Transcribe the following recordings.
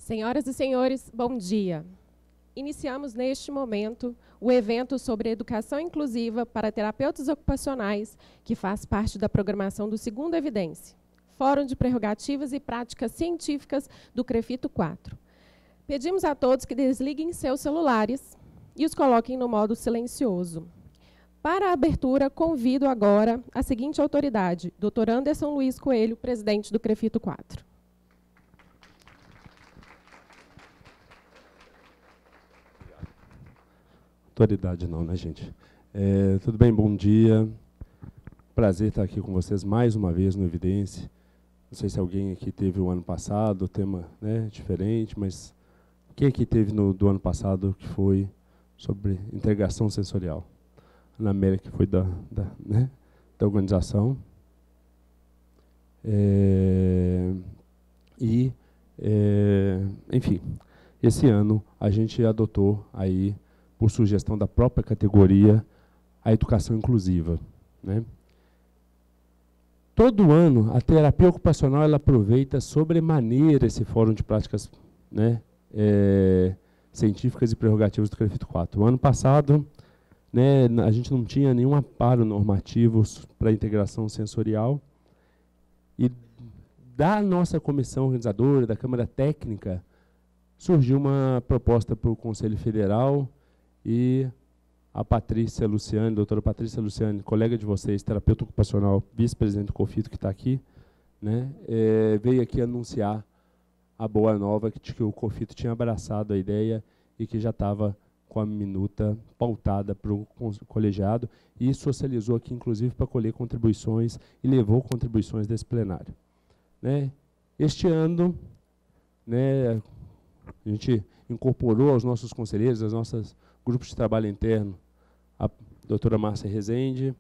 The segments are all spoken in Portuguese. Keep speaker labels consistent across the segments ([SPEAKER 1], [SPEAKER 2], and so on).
[SPEAKER 1] Senhoras e senhores, bom dia. Iniciamos neste momento o evento sobre educação inclusiva para terapeutas ocupacionais, que faz parte da programação do Segundo Evidência, Fórum de Prerrogativas e Práticas Científicas do CREFITO 4. Pedimos a todos que desliguem seus celulares e os coloquem no modo silencioso. Para a abertura, convido agora a seguinte autoridade, Dr. Anderson Luiz Coelho, presidente do CREFITO 4.
[SPEAKER 2] Autoridade não, né, gente? Tudo bem? Bom dia. Prazer estar aqui com vocês mais uma vez no Evidência. Não sei se alguém aqui teve o ano passado, o tema, né, diferente, mas quem aqui teve do ano passado que foi sobre integração sensorial? Na América, que foi da organização. Enfim, esse ano a gente adotou aí, por sugestão da própria categoria, a educação inclusiva, né? Todo ano, a terapia ocupacional ela aproveita sobremaneira esse fórum de práticas, né, científicas e prerrogativas do CREFITO 4. O ano passado, né, a gente não tinha nenhum amparo normativo para a integração sensorial, e da nossa comissão organizadora, da Câmara Técnica, surgiu uma proposta para o Conselho Federal, e a Patrícia Luciane, doutora Patrícia Luciane, colega de vocês, terapeuta ocupacional, vice-presidente do COFITO, que está aqui, né, veio aqui anunciar a boa nova de que o COFITO tinha abraçado a ideia e que já estava com a minuta pautada para o colegiado, e socializou aqui, inclusive, para colher contribuições, e levou contribuições desse plenário, né. Este ano, né, a gente incorporou aos nossos conselheiros, aos nossos grupos de trabalho interno, a doutora Márcia Rezende,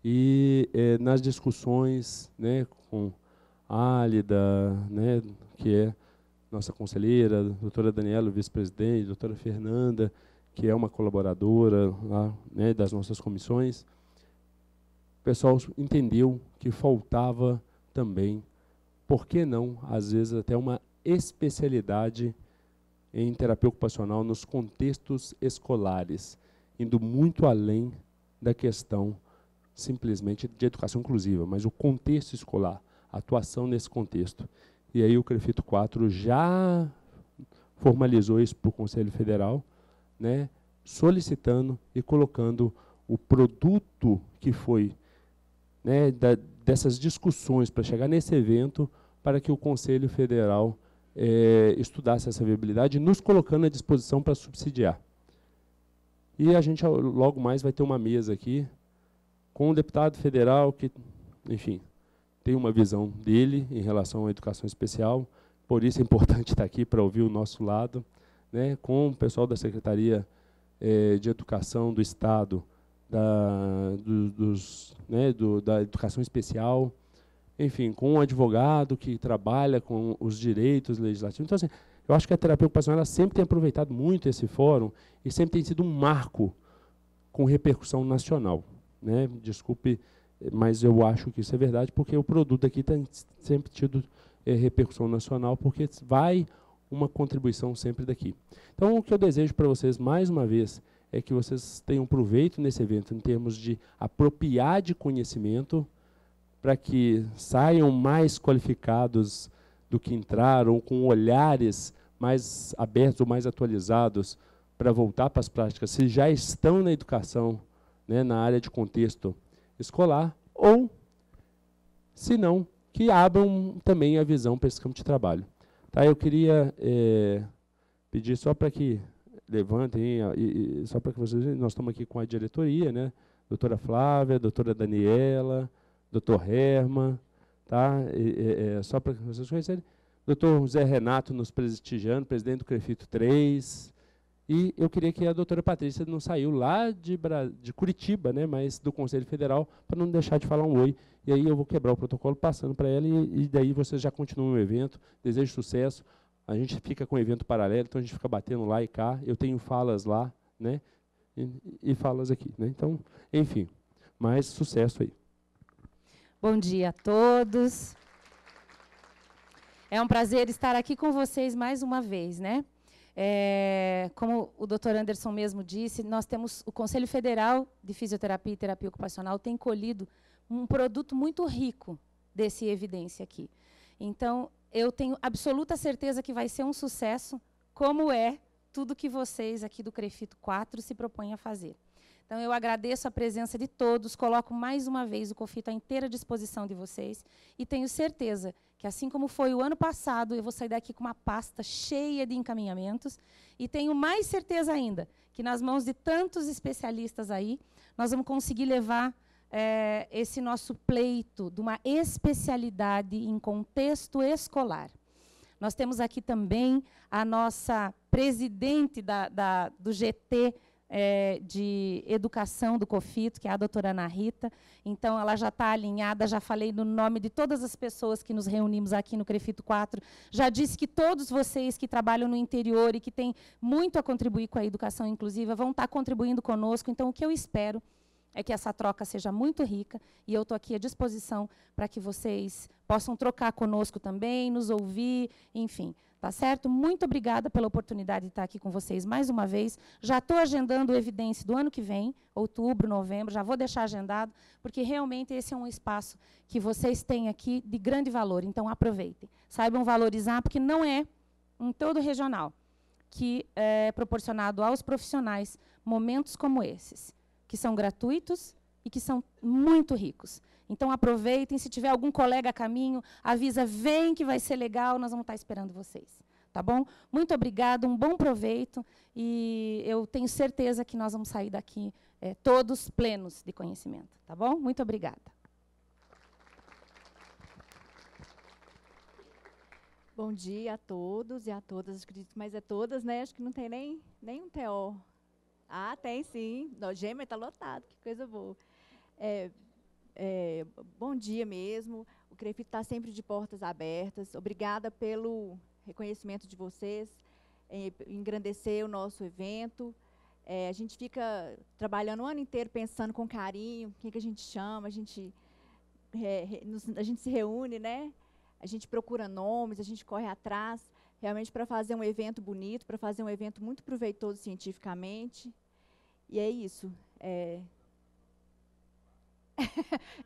[SPEAKER 2] e nas discussões, né, com a Álida, né, que é nossa conselheira, a doutora Daniela, vice-presidente, a doutora Fernanda, que é uma colaboradora lá, né, das nossas comissões, o pessoal entendeu que faltava também, por que não, às vezes, até uma especialidade em terapia ocupacional nos contextos escolares, indo muito além da questão simplesmente de educação inclusiva, mas o contexto escolar, a atuação nesse contexto. E aí o CREFITO 4 já formalizou isso para o Conselho Federal, né, solicitando e colocando o produto que foi, né, dessas discussões para chegar nesse evento, para que o Conselho Federal estudasse essa viabilidade, nos colocando à disposição para subsidiar. E a gente logo mais vai ter uma mesa aqui com um deputado federal que, enfim, tem uma visão dele em relação à educação especial, por isso é importante estar aqui para ouvir o nosso lado, né, com o pessoal da Secretaria de Educação do Estado, da Educação Especial, enfim, com um advogado que trabalha com os direitos legislativos. Então, assim, eu acho que a terapia ocupacional ela sempre tem aproveitado muito esse fórum e sempre tem sido um marco com repercussão nacional, né? Desculpe, mas eu acho que isso é verdade, porque o produto aqui tem sempre tido repercussão nacional, porque vai uma contribuição sempre daqui. Então, o que eu desejo para vocês, mais uma vez, é que vocês tenham proveito nesse evento, em termos de apropriar de conhecimento, para que saiam mais qualificados do que entraram, com olhares mais abertos ou mais atualizados para voltar para as práticas, se já estão na educação, né, na área de contexto escolar, ou, se não, que abram também a visão para esse campo de trabalho. Tá, eu queria pedir só para que levantem, só para que vocês vejam, nós estamos aqui com a diretoria, né, doutora Flávia, doutora Daniela, doutor Herman, tá? Só para vocês conhecerem, doutor José Renato nos prestigiando, presidente do CREFITO 3, e eu queria que a doutora Patrícia não saiu lá de Curitiba, né, mas do Conselho Federal, para não deixar de falar um oi, e aí eu vou quebrar o protocolo passando para ela, e daí vocês já continuam o evento. Desejo sucesso, a gente fica com o evento paralelo, então a gente fica batendo lá e cá, eu tenho falas lá, né, e falas aqui, né, então, enfim, mais sucesso aí.
[SPEAKER 3] Bom dia a todos. É um prazer estar aqui com vocês mais uma vez, né? Como o Dr. Anderson mesmo disse, nós temos o Conselho Federal de Fisioterapia e Terapia Ocupacional tem colhido um produto muito rico desse evidência aqui. Então, eu tenho absoluta certeza que vai ser um sucesso, como é tudo que vocês aqui do CREFITO 4 se propõem a fazer. Então, eu agradeço a presença de todos, coloco mais uma vez o COFITO à inteira disposição de vocês e tenho certeza que, assim como foi o ano passado, eu vou sair daqui com uma pasta cheia de encaminhamentos e tenho mais certeza ainda que, nas mãos de tantos especialistas aí, nós vamos conseguir levar esse nosso pleito de uma especialidade em contexto escolar. Nós temos aqui também a nossa presidente do GT, de educação do COFITO, que é a doutora Ana Rita. Então, ela já está alinhada, já falei no nome de todas as pessoas que nos reunimos aqui no CREFITO 4, já disse que todos vocês que trabalham no interior e que têm muito a contribuir com a educação inclusiva vão estar contribuindo conosco. Então, o que eu espero é que essa troca seja muito rica, e eu estou aqui à disposição para que vocês possam trocar conosco também, nos ouvir, enfim. Tá certo? Muito obrigada pela oportunidade de estar aqui com vocês mais uma vez. Já estou agendando o Evidência do ano que vem, outubro, novembro, já vou deixar agendado, porque realmente esse é um espaço que vocês têm aqui de grande valor. Então, aproveitem. Saibam valorizar, porque não é em todo regional que é proporcionado aos profissionais momentos como esses, que são gratuitos e que são muito ricos. Então, aproveitem. Se tiver algum colega a caminho, avisa, vem que vai ser legal, nós vamos estar esperando vocês. Tá bom? Muito obrigada, um bom proveito, e eu tenho certeza que nós vamos sair daqui todos plenos de conhecimento. Tá bom? Muito obrigada.
[SPEAKER 4] Bom dia a todos e a todas, acredito, mas é todas, né? Acho que não tem nem um TO. Ah, tem sim. O Gêmea está lotado, que coisa boa. Bom dia mesmo. O CREFITO está sempre de portas abertas. Obrigada pelo reconhecimento de vocês, engrandecer o nosso evento. A gente fica trabalhando o ano inteiro pensando com carinho, quem que a gente chama, a gente se reúne, né? A gente procura nomes, a gente corre atrás, realmente para fazer um evento bonito, para fazer um evento muito proveitoso cientificamente. E é isso.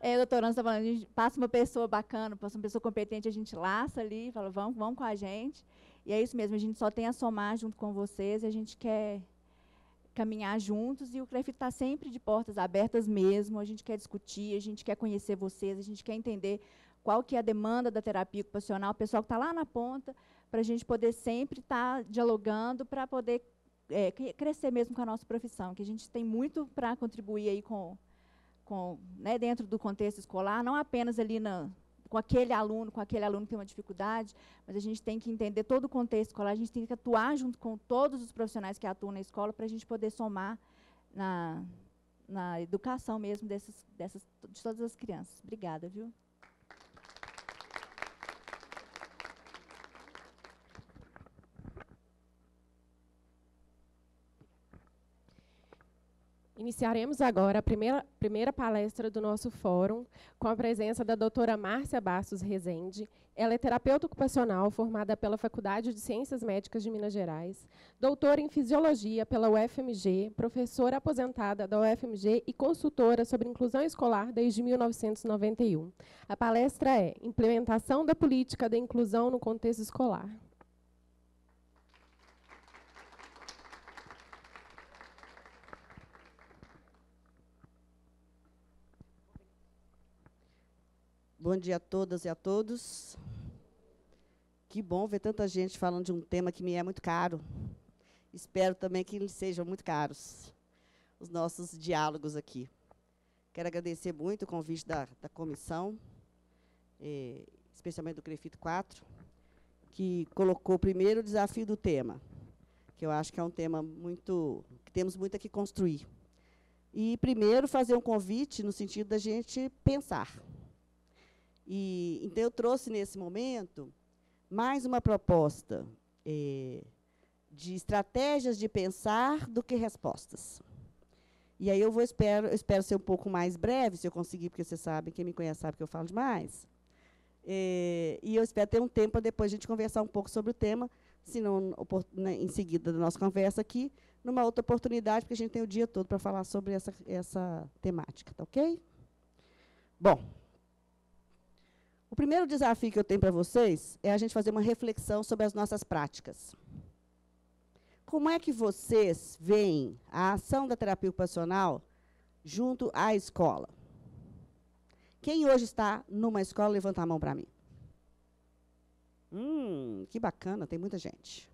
[SPEAKER 4] A doutora Ana está falando, a gente passa uma pessoa bacana, passa uma pessoa competente, a gente laça ali, fala, vamos com a gente. E é isso mesmo, a gente só tem a somar junto com vocês, e a gente quer caminhar juntos, e o CREFITO está sempre de portas abertas mesmo, a gente quer discutir, a gente quer conhecer vocês, a gente quer entender qual que é a demanda da terapia ocupacional, o pessoal que está lá na ponta, para a gente poder sempre estar dialogando, para poder crescer mesmo com a nossa profissão, que a gente tem muito para contribuir aí né, dentro do contexto escolar, não apenas ali com aquele aluno que tem uma dificuldade, mas a gente tem que entender todo o contexto escolar, a gente tem que atuar junto com todos os profissionais que atuam na escola para a gente poder somar na educação mesmo de todas as crianças. Obrigada, viu?
[SPEAKER 1] Iniciaremos agora a primeira palestra do nosso fórum, com a presença da doutora Márcia Bastos Rezende. Ela é terapeuta ocupacional, formada pela Faculdade de Ciências Médicas de Minas Gerais, doutora em Fisiologia pela UFMG, professora aposentada da UFMG e consultora sobre inclusão escolar desde 1991. A palestra é Implementação da Política da Inclusão no Contexto Escolar.
[SPEAKER 5] Bom dia a todas e a todos. Que bom ver tanta gente falando de um tema que me é muito caro. Espero também que lhes sejam muito caros os nossos diálogos aqui. Quero agradecer muito o convite da comissão, especialmente do CREFITO 4, que colocou primeiro o desafio do tema, que eu acho que é um tema que temos muito a que construir. E, primeiro, fazer um convite no sentido da gente pensar. Então, eu trouxe, nesse momento, mais uma proposta de estratégias de pensar do que respostas. E aí eu espero ser um pouco mais breve, se eu conseguir, porque vocês sabem, quem me conhece sabe que eu falo demais. E eu espero ter um tempo para depois a gente conversar um pouco sobre o tema, se não, em seguida da nossa conversa aqui, numa outra oportunidade, porque a gente tem o dia todo para falar sobre essa temática, tá ok? Bom, o primeiro desafio que eu tenho para vocês é a gente fazer uma reflexão sobre as nossas práticas. Como é que vocês veem a ação da terapia ocupacional junto à escola? Quem hoje está numa escola, levanta a mão para mim. Que bacana, tem muita gente.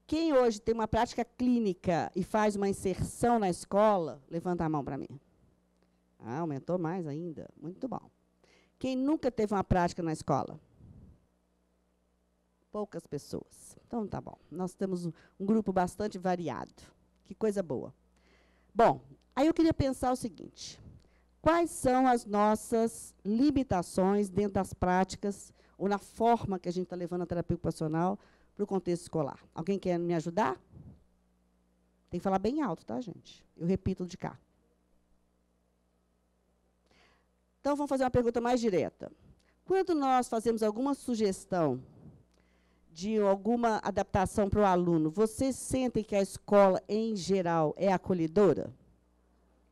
[SPEAKER 5] Quem hoje tem uma prática clínica e faz uma inserção na escola, levanta a mão para mim. Aumentou mais ainda. Muito bom. Quem nunca teve uma prática na escola? Poucas pessoas. Então, tá bom. Nós temos um grupo bastante variado. Que coisa boa. Bom, aí eu queria pensar o seguinte. Quais são as nossas limitações dentro das práticas ou na forma que a gente está levando a terapia ocupacional para o contexto escolar? Alguém quer me ajudar? Tem que falar bem alto, tá, gente? Eu repito de cá. Então, vamos fazer uma pergunta mais direta. Quando nós fazemos alguma sugestão de alguma adaptação para o aluno, vocês sentem que a escola, em geral, é acolhedora?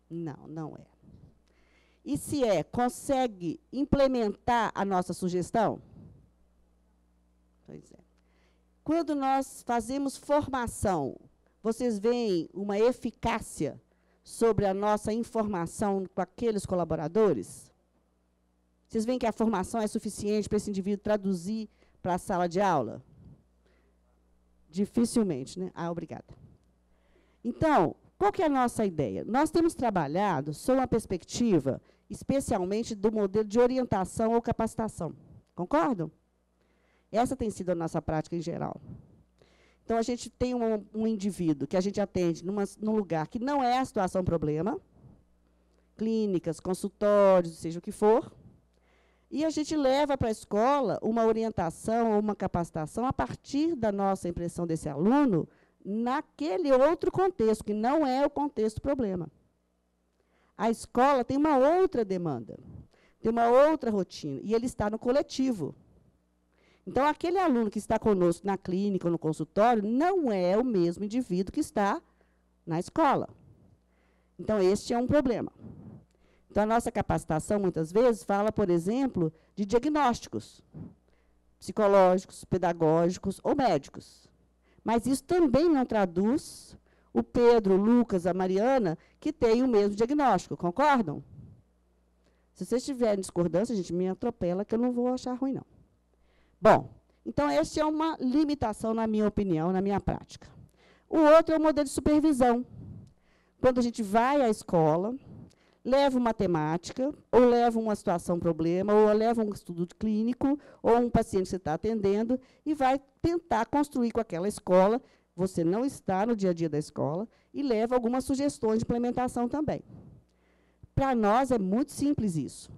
[SPEAKER 5] Não, não é. E se consegue implementar a nossa sugestão? Pois é. Quando nós fazemos formação, vocês veem uma eficácia sobre a nossa informação com aqueles colaboradores? Vocês veem que a formação é suficiente para esse indivíduo traduzir para a sala de aula? Dificilmente, né? Obrigada. Então, qual que é a nossa ideia? Nós temos trabalhado sob uma perspectiva, especialmente do modelo de orientação ou capacitação. Concordam? Essa tem sido a nossa prática em geral. Então, a gente tem um indivíduo que a gente atende num lugar que não é a situação problema, clínicas, consultórios, seja o que for, e a gente leva para a escola uma orientação ou uma capacitação a partir da nossa impressão desse aluno naquele outro contexto, que não é o contexto problema. A escola tem uma outra demanda, tem uma outra rotina, e ele está no coletivo. Então, aquele aluno que está conosco na clínica ou no consultório não é o mesmo indivíduo que está na escola. Então, este é um problema. Então, a nossa capacitação, muitas vezes, fala, por exemplo, de diagnósticos psicológicos, pedagógicos ou médicos. Mas isso também não traduz o Pedro, o Lucas, a Mariana, que têm o mesmo diagnóstico, concordam? Se vocês tiverem discordância, a gente me atropela, que eu não vou achar ruim, não. Bom, então, esta é uma limitação, na minha opinião, na minha prática. O outro é o modelo de supervisão. Quando a gente vai à escola, leva uma temática, ou leva uma situação problema, ou leva um estudo clínico, ou um paciente que você está atendendo, e vai tentar construir com aquela escola, você não está no dia a dia da escola, e leva algumas sugestões de implementação também. Para nós é muito simples isso.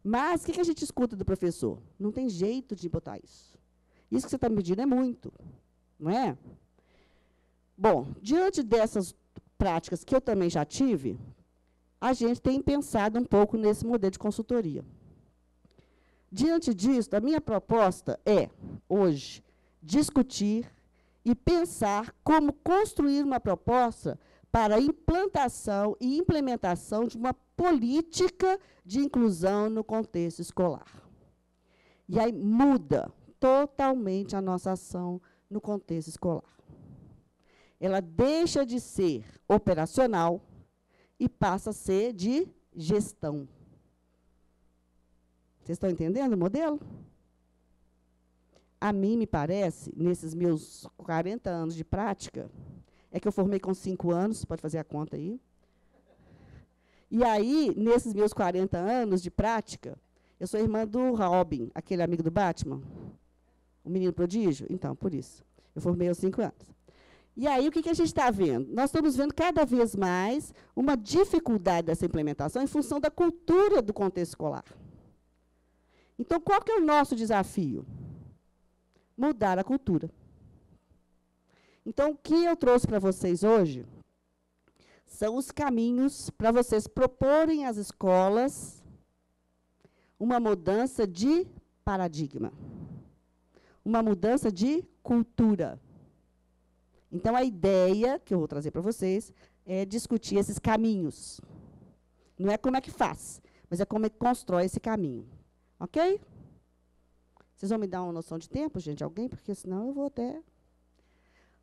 [SPEAKER 5] Mas o que a gente escuta do professor? Não tem jeito de botar isso. Isso que você está me pedindo é muito, não é? Bom, diante dessas práticas que eu também já tive, a gente tem pensado um pouco nesse modelo de consultoria. Diante disso, a minha proposta é, hoje, discutir e pensar como construir uma proposta para a implantação e implementação de uma política de inclusão no contexto escolar. E aí muda totalmente a nossa ação no contexto escolar. Ela deixa de ser operacional e passa a ser de gestão. Vocês estão entendendo o modelo? A mim me parece, nesses meus 40 anos de prática, é que eu formei com 5 anos, pode fazer a conta aí. E aí, nesses meus 40 anos de prática, eu sou irmã do Robin, aquele amigo do Batman, o menino prodígio. Então, por isso, eu formei aos 5 anos. E aí, o que a gente está vendo? Nós estamos vendo cada vez mais uma dificuldade dessa implementação em função da cultura do contexto escolar. Então, qual que é o nosso desafio? Mudar a cultura. Então, o que eu trouxe para vocês hoje são os caminhos para vocês proporem às escolas uma mudança de paradigma, uma mudança de cultura. Então, a ideia que eu vou trazer para vocês é discutir esses caminhos. Não é como é que faz, mas é como é que constrói esse caminho. Ok? Vocês vão me dar uma noção de tempo, gente? Alguém? Porque senão eu vou até...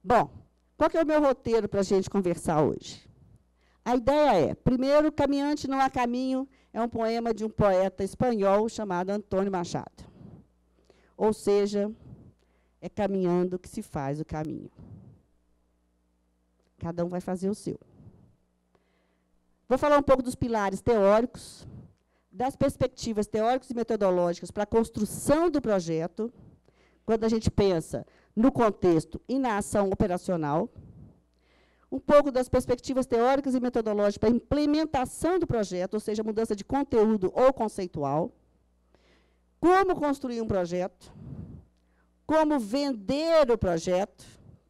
[SPEAKER 5] Bom, qual que é o meu roteiro para a gente conversar hoje? A ideia é, primeiro, Caminhante Não Há Caminho é um poema de um poeta espanhol chamado Antônio Machado. Ou seja, é caminhando que se faz o caminho. Cada um vai fazer o seu. Vou falar um pouco dos pilares teóricos, das perspectivas teóricas e metodológicas para a construção do projeto, quando a gente pensa no contexto e na ação operacional. Um pouco das perspectivas teóricas e metodológicas para a implementação do projeto, ou seja, mudança de conteúdo ou conceitual. Como construir um projeto. Como vender o projeto,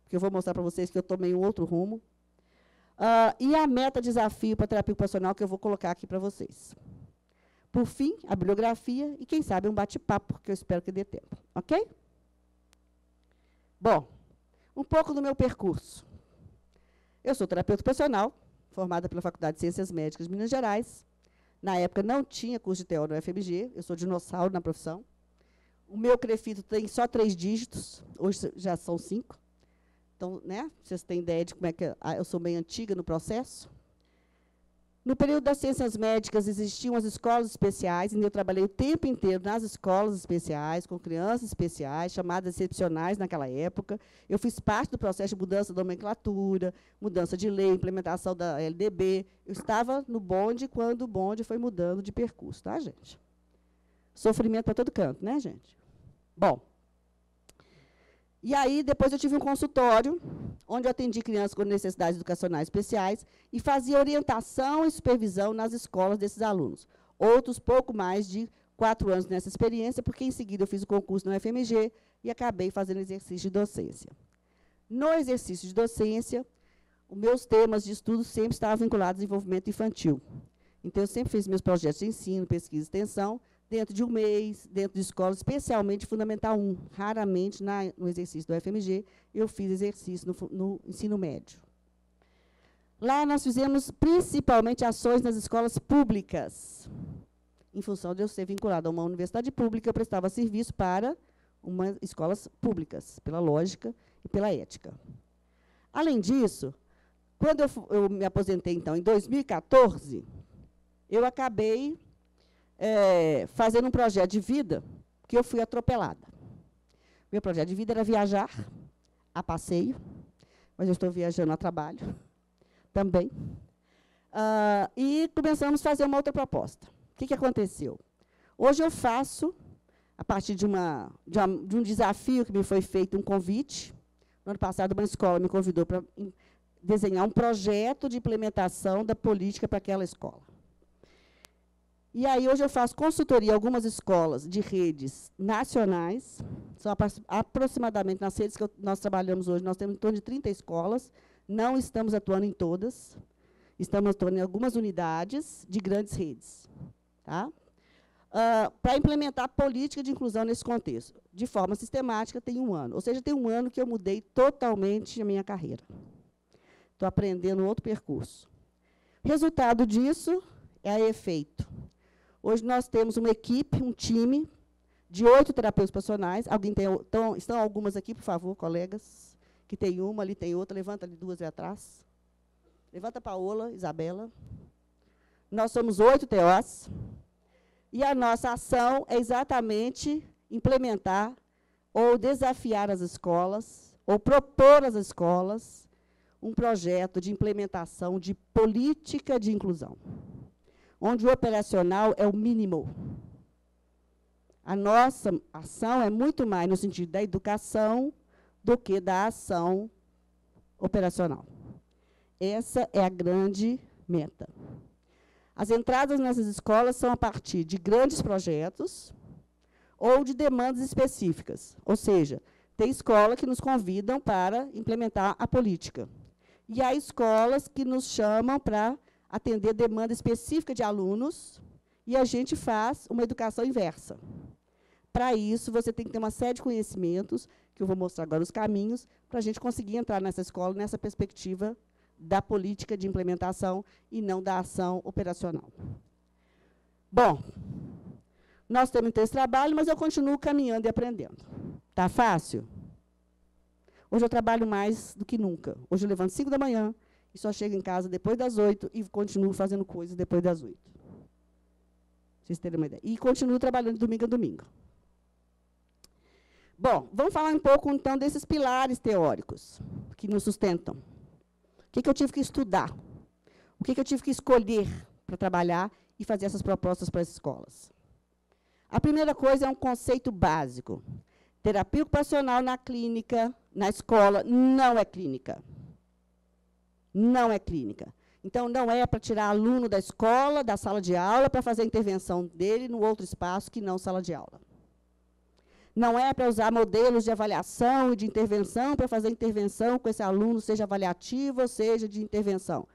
[SPEAKER 5] que eu vou mostrar para vocês que eu tomei um outro rumo. E a meta-desafio para a terapia ocupacional, que eu vou colocar aqui para vocês. Por fim, a bibliografia e, quem sabe, um bate-papo, que eu espero que dê tempo. Ok? Bom, um pouco do meu percurso. Eu sou terapeuta ocupacional, formada pela Faculdade de Ciências Médicas de Minas Gerais. Na época, não tinha curso de TO no UFMG, eu sou dinossauro na profissão. O meu CREFITO tem só 3 dígitos, hoje já são 5. Então, né, vocês têm ideia de como é que eu sou meio antiga no processo. No período das ciências médicas, existiam as escolas especiais, e eu trabalhei o tempo inteiro nas escolas especiais, com crianças especiais, chamadas excepcionais naquela época. Eu fiz parte do processo de mudança da nomenclatura, mudança de lei, implementação da LDB. Eu estava no bonde quando o bonde foi mudando de percurso, tá, gente? Sofrimento para todo canto, né, gente? Bom. E aí, depois eu tive um consultório, onde eu atendi crianças com necessidades educacionais especiais e fazia orientação e supervisão nas escolas desses alunos. Outros, pouco mais de 4 anos nessa experiência, porque, em seguida, eu fiz o concurso no UFMG e acabei fazendo exercício de docência. No exercício de docência, os meus temas de estudo sempre estavam vinculados ao desenvolvimento infantil. Então, eu sempre fiz meus projetos de ensino, pesquisa e extensão, dentro de um mês, dentro de escolas, especialmente Fundamental 1. Raramente, no exercício do UFMG, eu fiz exercício no ensino médio. Lá nós fizemos, principalmente, ações nas escolas públicas. Em função de eu ser vinculado a uma universidade pública, eu prestava serviço para escolas públicas, pela lógica e pela ética. Além disso, quando eu me aposentei, então, em 2014, eu acabei fazendo um projeto de vida, que eu fui atropelada. Meu projeto de vida era viajar a passeio, mas eu estou viajando a trabalho também. E começamos a fazer uma outra proposta. O que aconteceu? Hoje eu faço, a partir de um desafio que me foi feito, um convite. No ano passado, uma escola me convidou para desenhar um projeto de implementação da política para aquela escola. E aí, hoje eu faço consultoria em algumas escolas de redes nacionais. São aproximadamente, nas redes que nós trabalhamos hoje, nós temos em torno de 30 escolas. Não estamos atuando em todas. Estamos atuando em algumas unidades de grandes redes. Tá? Para implementar a política de inclusão nesse contexto. De forma sistemática, tem 1 ano. Ou seja, tem 1 ano que eu mudei totalmente a minha carreira. Estou aprendendo outro percurso. Resultado disso é efeito. Hoje nós temos uma equipe, um time de 8 terapeutas ocupacionais. Estão algumas aqui, por favor, colegas, que tem uma, ali tem outra. Levanta ali 2 ali atrás. Levanta a Paola, Isabela. Nós somos 8 TOs. E a nossa ação é exatamente implementar ou desafiar as escolas, ou propor às escolas um projeto de implementação de política de inclusão, onde o operacional é o mínimo. A nossa ação é muito mais no sentido da educação do que da ação operacional. Essa é a grande meta. As entradas nessas escolas são a partir de grandes projetos ou de demandas específicas. Ou seja, tem escola que nos convidam para implementar a política. E há escolas que nos chamam para atender demanda específica de alunos e a gente faz uma educação inversa. Para isso, você tem que ter uma série de conhecimentos, que eu vou mostrar agora os caminhos, para a gente conseguir entrar nessa escola, nessa perspectiva da política de implementação e não da ação operacional. Bom, nós temos esse trabalho, mas eu continuo caminhando e aprendendo. Tá fácil? Hoje eu trabalho mais do que nunca. Hoje eu levanto 5 da manhã e só chego em casa depois das 8 e continuo fazendo coisas depois das 8. Vocês terem uma ideia. E continuo trabalhando de domingo a domingo. Bom, vamos falar um pouco, então, desses pilares teóricos que nos sustentam. O que eu tive que estudar? O que eu tive que escolher para trabalhar e fazer essas propostas para as escolas? A primeira coisa é um conceito básico. Terapia ocupacional na clínica, na escola, não é clínica. Não é clínica. Então, não é para tirar aluno da escola, da sala de aula, para fazer a intervenção dele no outro espaço que não sala de aula. Não é para usar modelos de avaliação e de intervenção para fazer intervenção com esse aluno, seja avaliativa ou seja de intervenção.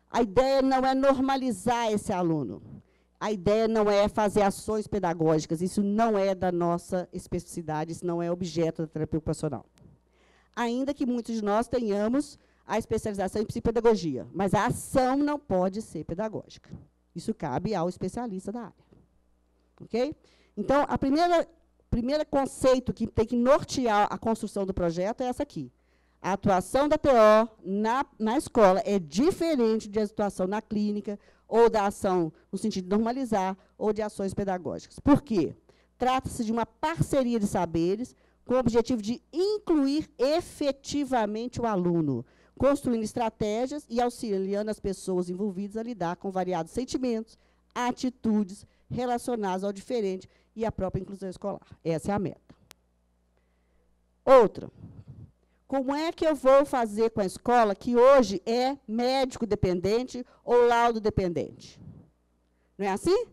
[SPEAKER 5] A ideia não é normalizar esse aluno. A ideia não é fazer ações pedagógicas. Isso não é da nossa especificidade, isso não é objeto da terapia ocupacional. Ainda que muitos de nós tenhamos a especialização em psicopedagogia, mas a ação não pode ser pedagógica. Isso cabe ao especialista da área. Ok? Então, a primeiro conceito que tem que nortear a construção do projeto é essa aqui. A atuação da TO na escola é diferente de atuação na clínica, ou da ação no sentido de normalizar, ou de ações pedagógicas. Por quê? Trata-se de uma parceria de saberes com o objetivo de incluir efetivamente o aluno, construindo estratégias e auxiliando as pessoas envolvidas a lidar com variados sentimentos, atitudes relacionadas ao diferente e à própria inclusão escolar. Essa é a meta. Outra. Como é que eu vou fazer com a escola que hoje é médico dependente ou laudo dependente? Não é assim?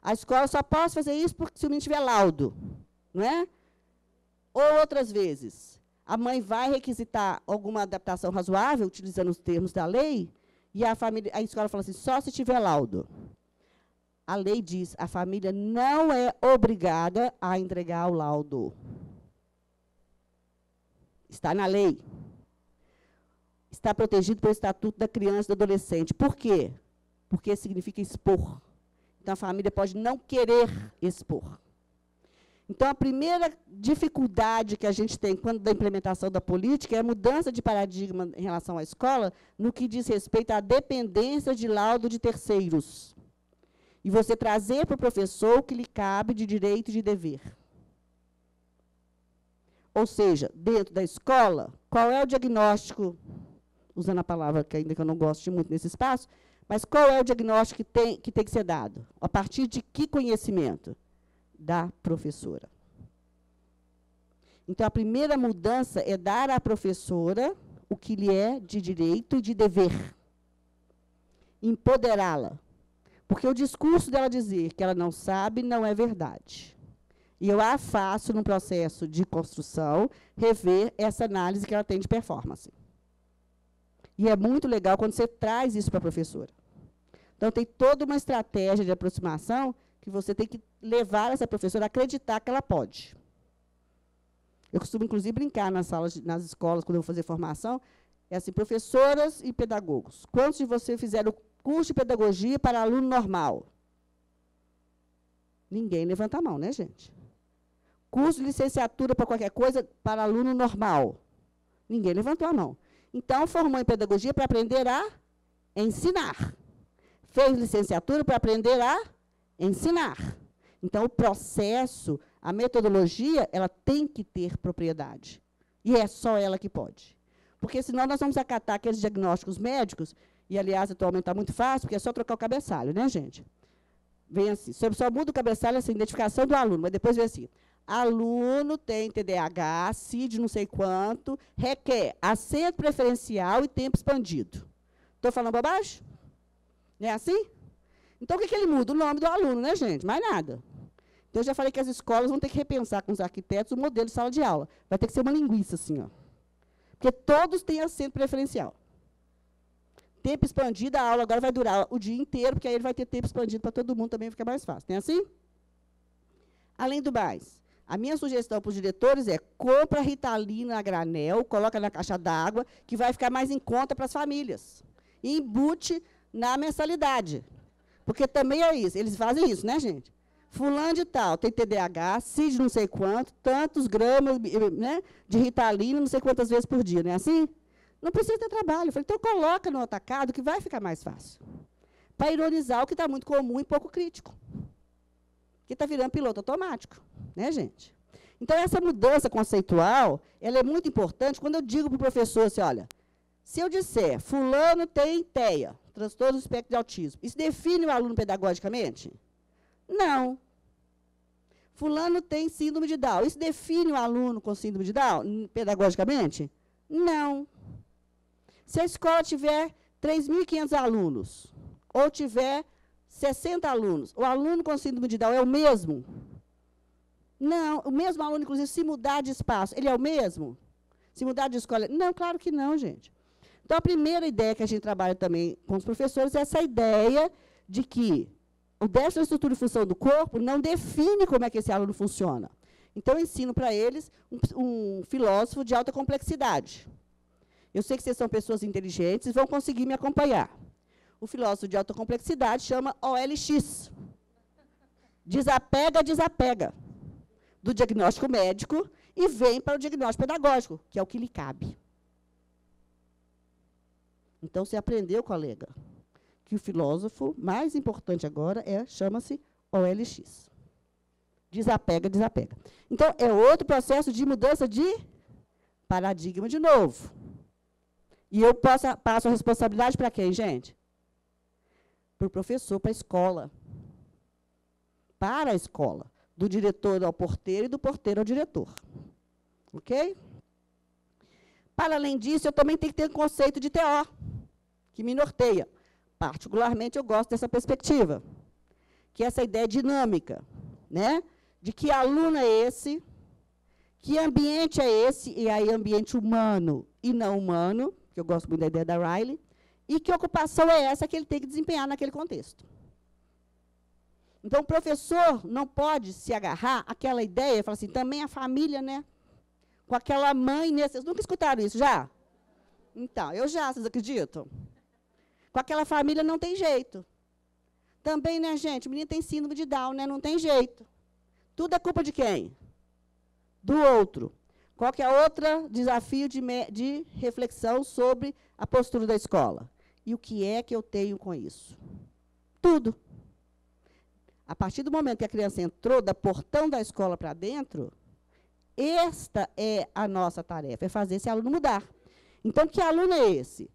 [SPEAKER 5] A escola só pode fazer isso porque se o menino tiver laudo, não é? Ou outras vezes, a mãe vai requisitar alguma adaptação razoável, utilizando os termos da lei, e a escola fala assim, só se tiver laudo. A lei diz, a família não é obrigada a entregar o laudo. Está na lei. Está protegido pelo Estatuto da Criança e do Adolescente. Por quê? Porque significa expor. Então, a família pode não querer expor. Então, a primeira dificuldade que a gente tem quando da implementação da política é a mudança de paradigma em relação à escola no que diz respeito à dependência de laudo de terceiros. E você trazer para o professor o que lhe cabe de direito e de dever. Ou seja, dentro da escola, qual é o diagnóstico, usando a palavra que ainda que eu não gosto muito nesse espaço, mas qual é o diagnóstico que tem que ser dado? A partir de que conhecimento? Da professora. Então, a primeira mudança é dar à professora o que lhe é de direito e de dever. Empoderá-la. Porque o discurso dela dizer que ela não sabe não é verdade. E eu a faço, num processo de construção, rever essa análise que ela tem de performance. E é muito legal quando você traz isso para a professora. Então, tem toda uma estratégia de aproximação que você tem que levar essa professora a acreditar que ela pode. Eu costumo, inclusive, brincar nas salas, nas escolas, quando eu vou fazer formação, é assim, professoras e pedagogos. Quantos de vocês fizeram curso de pedagogia para aluno normal? Ninguém levanta a mão, né, gente? Curso de licenciatura para qualquer coisa para aluno normal. Ninguém levantou a mão. Então, formou em pedagogia para aprender a ensinar. Fez licenciatura para aprender a ensinar. Então, o processo, a metodologia, ela tem que ter propriedade. E é só ela que pode. Porque, senão, nós vamos acatar aqueles diagnósticos médicos, e, aliás, atualmente está muito fácil, porque é só trocar o cabeçalho, né, gente? Vem assim, só muda o cabeçalho, essa identificação do aluno, mas depois vem assim, aluno tem TDAH, CID não sei quanto, requer acento preferencial e tempo expandido. Estou falando bobagem? Não é assim? Então, o que ele muda? O nome do aluno, né, gente? Mais nada. Então, eu já falei que as escolas vão ter que repensar com os arquitetos o modelo de sala de aula. Vai ter que ser uma linguiça, assim, ó. Porque todos têm acento preferencial. Tempo expandido, a aula agora vai durar o dia inteiro, porque aí ele vai ter tempo expandido para todo mundo, também fica mais fácil. Não é assim? Além do mais, a minha sugestão para os diretores é: compra Ritalina a granel, coloca na caixa d'água, que vai ficar mais em conta para as famílias. E embute na mensalidade. Porque também é isso, eles fazem isso, né, gente? Fulano de tal, tem TDAH, CID não sei quanto, tantos gramas, né, de Ritalina, não sei quantas vezes por dia, não é assim? Não precisa ter trabalho. Eu falei, então coloca no atacado que vai ficar mais fácil. Para ironizar o que está muito comum e pouco crítico. Que está virando piloto automático, né, gente? Então, essa mudança conceitual, ela é muito importante quando eu digo para o professor assim, olha, se eu disser, fulano tem TEA, transtorno do espectro de autismo, isso define o aluno pedagogicamente? Não. Fulano tem síndrome de Down, isso define o aluno com síndrome de Down pedagogicamente? Não. Se a escola tiver 3.500 alunos, ou tiver 60 alunos, o aluno com síndrome de Down é o mesmo? Não, o mesmo aluno, inclusive, se mudar de espaço, ele é o mesmo? Se mudar de escola? Não, claro que não, gente. Então, a primeira ideia que a gente trabalha também com os professores é essa ideia de que o déficit da estrutura e função do corpo não define como é que esse aluno funciona. Então, eu ensino para eles um filósofo de alta complexidade. Eu sei que vocês são pessoas inteligentes e vão conseguir me acompanhar. O filósofo de alta complexidade chama OLX. Desapega, desapega. Do diagnóstico médico e vem para o diagnóstico pedagógico, que é o que lhe cabe. Então, você aprendeu, colega, que o filósofo mais importante agora chama-se OLX. Desapega, desapega. Então, é outro processo de mudança de paradigma de novo. E eu passo a responsabilidade para quem, gente? Para o professor, para a escola. Para a escola. Do diretor ao porteiro e do porteiro ao diretor. Ok? Para além disso, eu também tenho que ter um conceito de TO, que me norteia. Particularmente, eu gosto dessa perspectiva, que é essa ideia dinâmica, né? De que aluno é esse, que ambiente é esse, e aí ambiente humano e não humano, que eu gosto muito da ideia da Riley, e que ocupação é essa que ele tem que desempenhar naquele contexto. Então, o professor não pode se agarrar àquela ideia e falar assim, também a família, né? Com aquela mãe, né? Vocês nunca escutaram isso, já? Então, eu já, vocês acreditam? Com aquela família não tem jeito. Também, né, gente? O menino tem síndrome de Down, né? Não tem jeito. Tudo é culpa de quem? Do outro. Qual que é outro desafio de reflexão sobre a postura da escola? E o que é que eu tenho com isso? Tudo. A partir do momento que a criança entrou do portão da escola para dentro, esta é a nossa tarefa, é fazer esse aluno mudar. Então, que aluno é esse?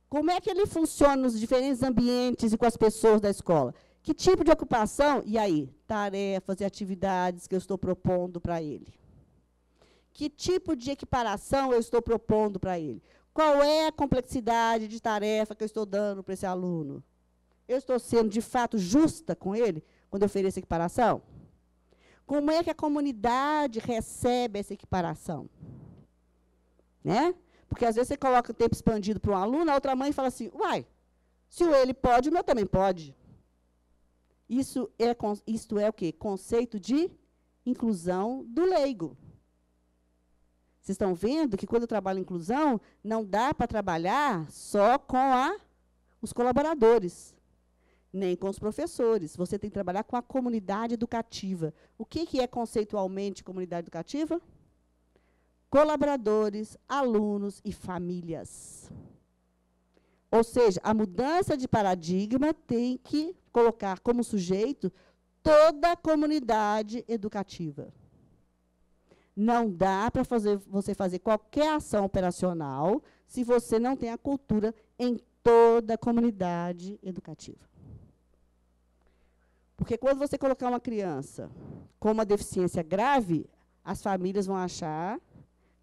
[SPEAKER 5] Como é que ele funciona nos diferentes ambientes e com as pessoas da escola? Que tipo de ocupação? E aí, tarefas e atividades que eu estou propondo para ele? Que tipo de equiparação eu estou propondo para ele? Qual é a complexidade de tarefa que eu estou dando para esse aluno? Eu estou sendo, de fato, justa com ele quando eu ofereço equiparação? Como é que a comunidade recebe essa equiparação? Né? Porque, às vezes, você coloca o tempo expandido para um aluno, a outra mãe fala assim, uai, se ele pode, o meu também pode. Isto é o quê? Conceito de inclusão do leigo. Vocês estão vendo que, quando eu trabalho em inclusão, não dá para trabalhar só com os colaboradores, nem com os professores. Você tem que trabalhar com a comunidade educativa. O que é conceitualmente comunidade educativa? Colaboradores, alunos e famílias. Ou seja, a mudança de paradigma tem que colocar como sujeito toda a comunidade educativa. Não dá para você fazer qualquer ação operacional se você não tem a cultura em toda a comunidade educativa. Porque quando você colocar uma criança com uma deficiência grave, as famílias vão achar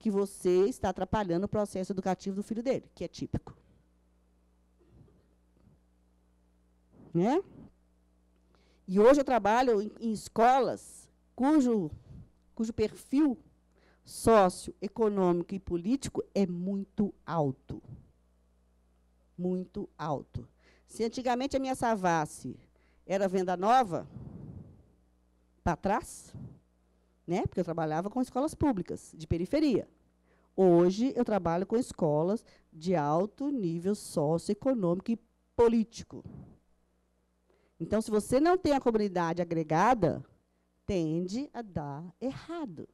[SPEAKER 5] que você está atrapalhando o processo educativo do filho dele, que é típico. Né? E hoje eu trabalho em escolas cujo perfil socioeconômico e político é muito alto. muito alto. Se antigamente a minha Savassi era venda nova, para trás, né? Porque eu trabalhava com escolas públicas, de periferia. Hoje, eu trabalho com escolas de alto nível socioeconômico e político. Então, se você não tem a comunidade agregada, tende a dar errado.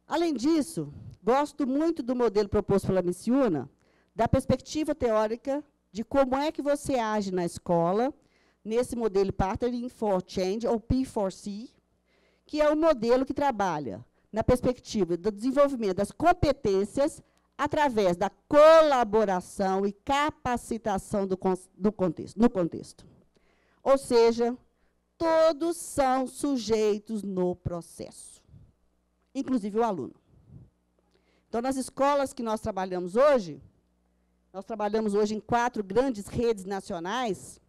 [SPEAKER 5] Além disso, gosto muito do modelo proposto pela Missiuna, da perspectiva teórica de como é que você age na escola, nesse modelo Partnering for Change, ou P4C, que é um modelo que trabalha na perspectiva do desenvolvimento das competências através da colaboração e capacitação no contexto. Ou seja, todos são sujeitos no processo, inclusive o aluno. Então, nas escolas que nós trabalhamos hoje em 4 grandes redes nacionais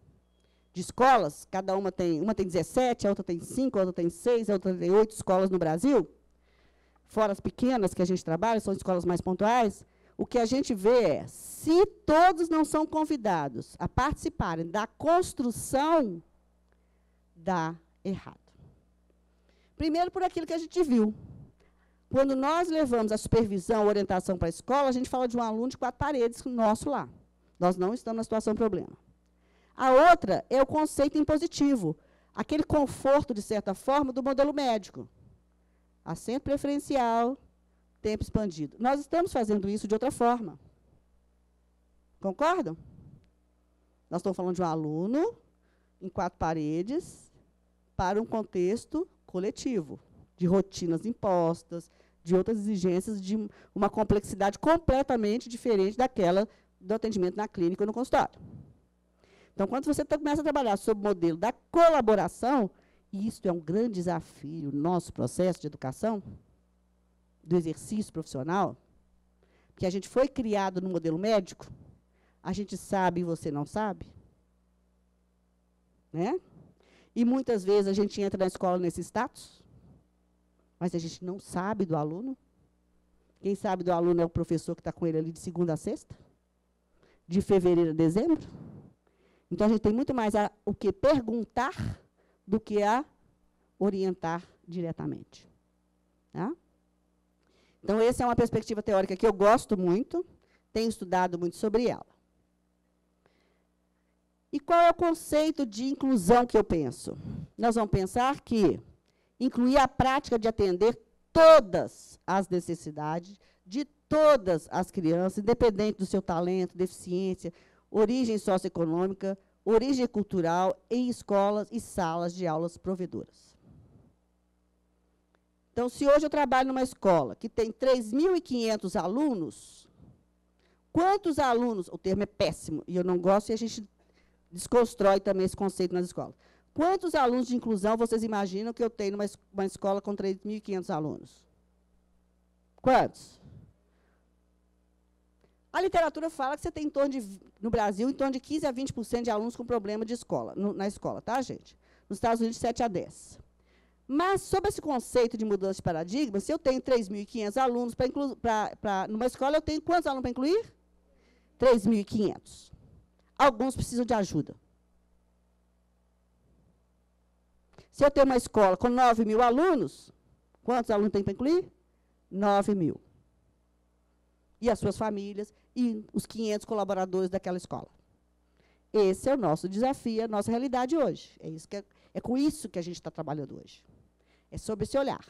[SPEAKER 5] de escolas, cada uma tem 17, a outra tem 5, a outra tem 6, a outra tem 8 escolas no Brasil, fora as pequenas que a gente trabalha, são escolas mais pontuais. O que a gente vê é, se todos não são convidados a participarem da construção, dá errado. Primeiro, por aquilo que a gente viu. Quando nós levamos a supervisão, a orientação para a escola, a gente fala de um aluno de 4 paredes nosso lá. Nós não estamos na situação problema. A outra é o conceito impositivo, aquele conforto, de certa forma, do modelo médico. Assento preferencial, tempo expandido. Nós estamos fazendo isso de outra forma. Concordam? Nós estamos falando de um aluno em 4 paredes para um contexto coletivo, de rotinas impostas, de outras exigências, de uma complexidade completamente diferente daquela do atendimento na clínica ou no consultório. Então, quando você começa a trabalhar sobre o modelo da colaboração, e isso é um grande desafio no nosso processo de educação, do exercício profissional, que a gente foi criado no modelo médico, a gente sabe e você não sabe, né? E muitas vezes a gente entra na escola nesse status, mas a gente não sabe do aluno. Quem sabe do aluno é o professor que está com ele ali de segunda a sexta, de fevereiro a dezembro. Então, a gente tem muito mais o que perguntar do que a orientar diretamente. Tá? Então, essa é uma perspectiva teórica que eu gosto muito, tenho estudado muito sobre ela. E qual é o conceito de inclusão que eu penso? Nós vamos pensar que incluir a prática de atender todas as necessidades de todas as crianças, independente do seu talento, deficiência, origem socioeconômica, origem cultural, em escolas e salas de aulas provedoras. Então, se hoje eu trabalho numa escola que tem 3.500 alunos, quantos alunos, o termo é péssimo, e eu não gosto, e a gente desconstrói também esse conceito nas escolas. Quantos alunos de inclusão vocês imaginam que eu tenho numa escola com 3.500 alunos? Quantos? A literatura fala que você tem no Brasil, em torno de 15% a 20% de alunos com problema de escola, na escola, tá, gente? Nos Estados Unidos, 7 a 10. Mas, sob esse conceito de mudança de paradigma, se eu tenho 3.500 alunos numa escola, eu tenho quantos alunos para incluir? 3.500. Alguns precisam de ajuda. Se eu tenho uma escola com 9.000 alunos, quantos alunos tem para incluir? 9.000. E as suas famílias, e os 500 colaboradores daquela escola. Esse é o nosso desafio, a nossa realidade hoje. É com isso que a gente está trabalhando hoje. É sobre esse olhar.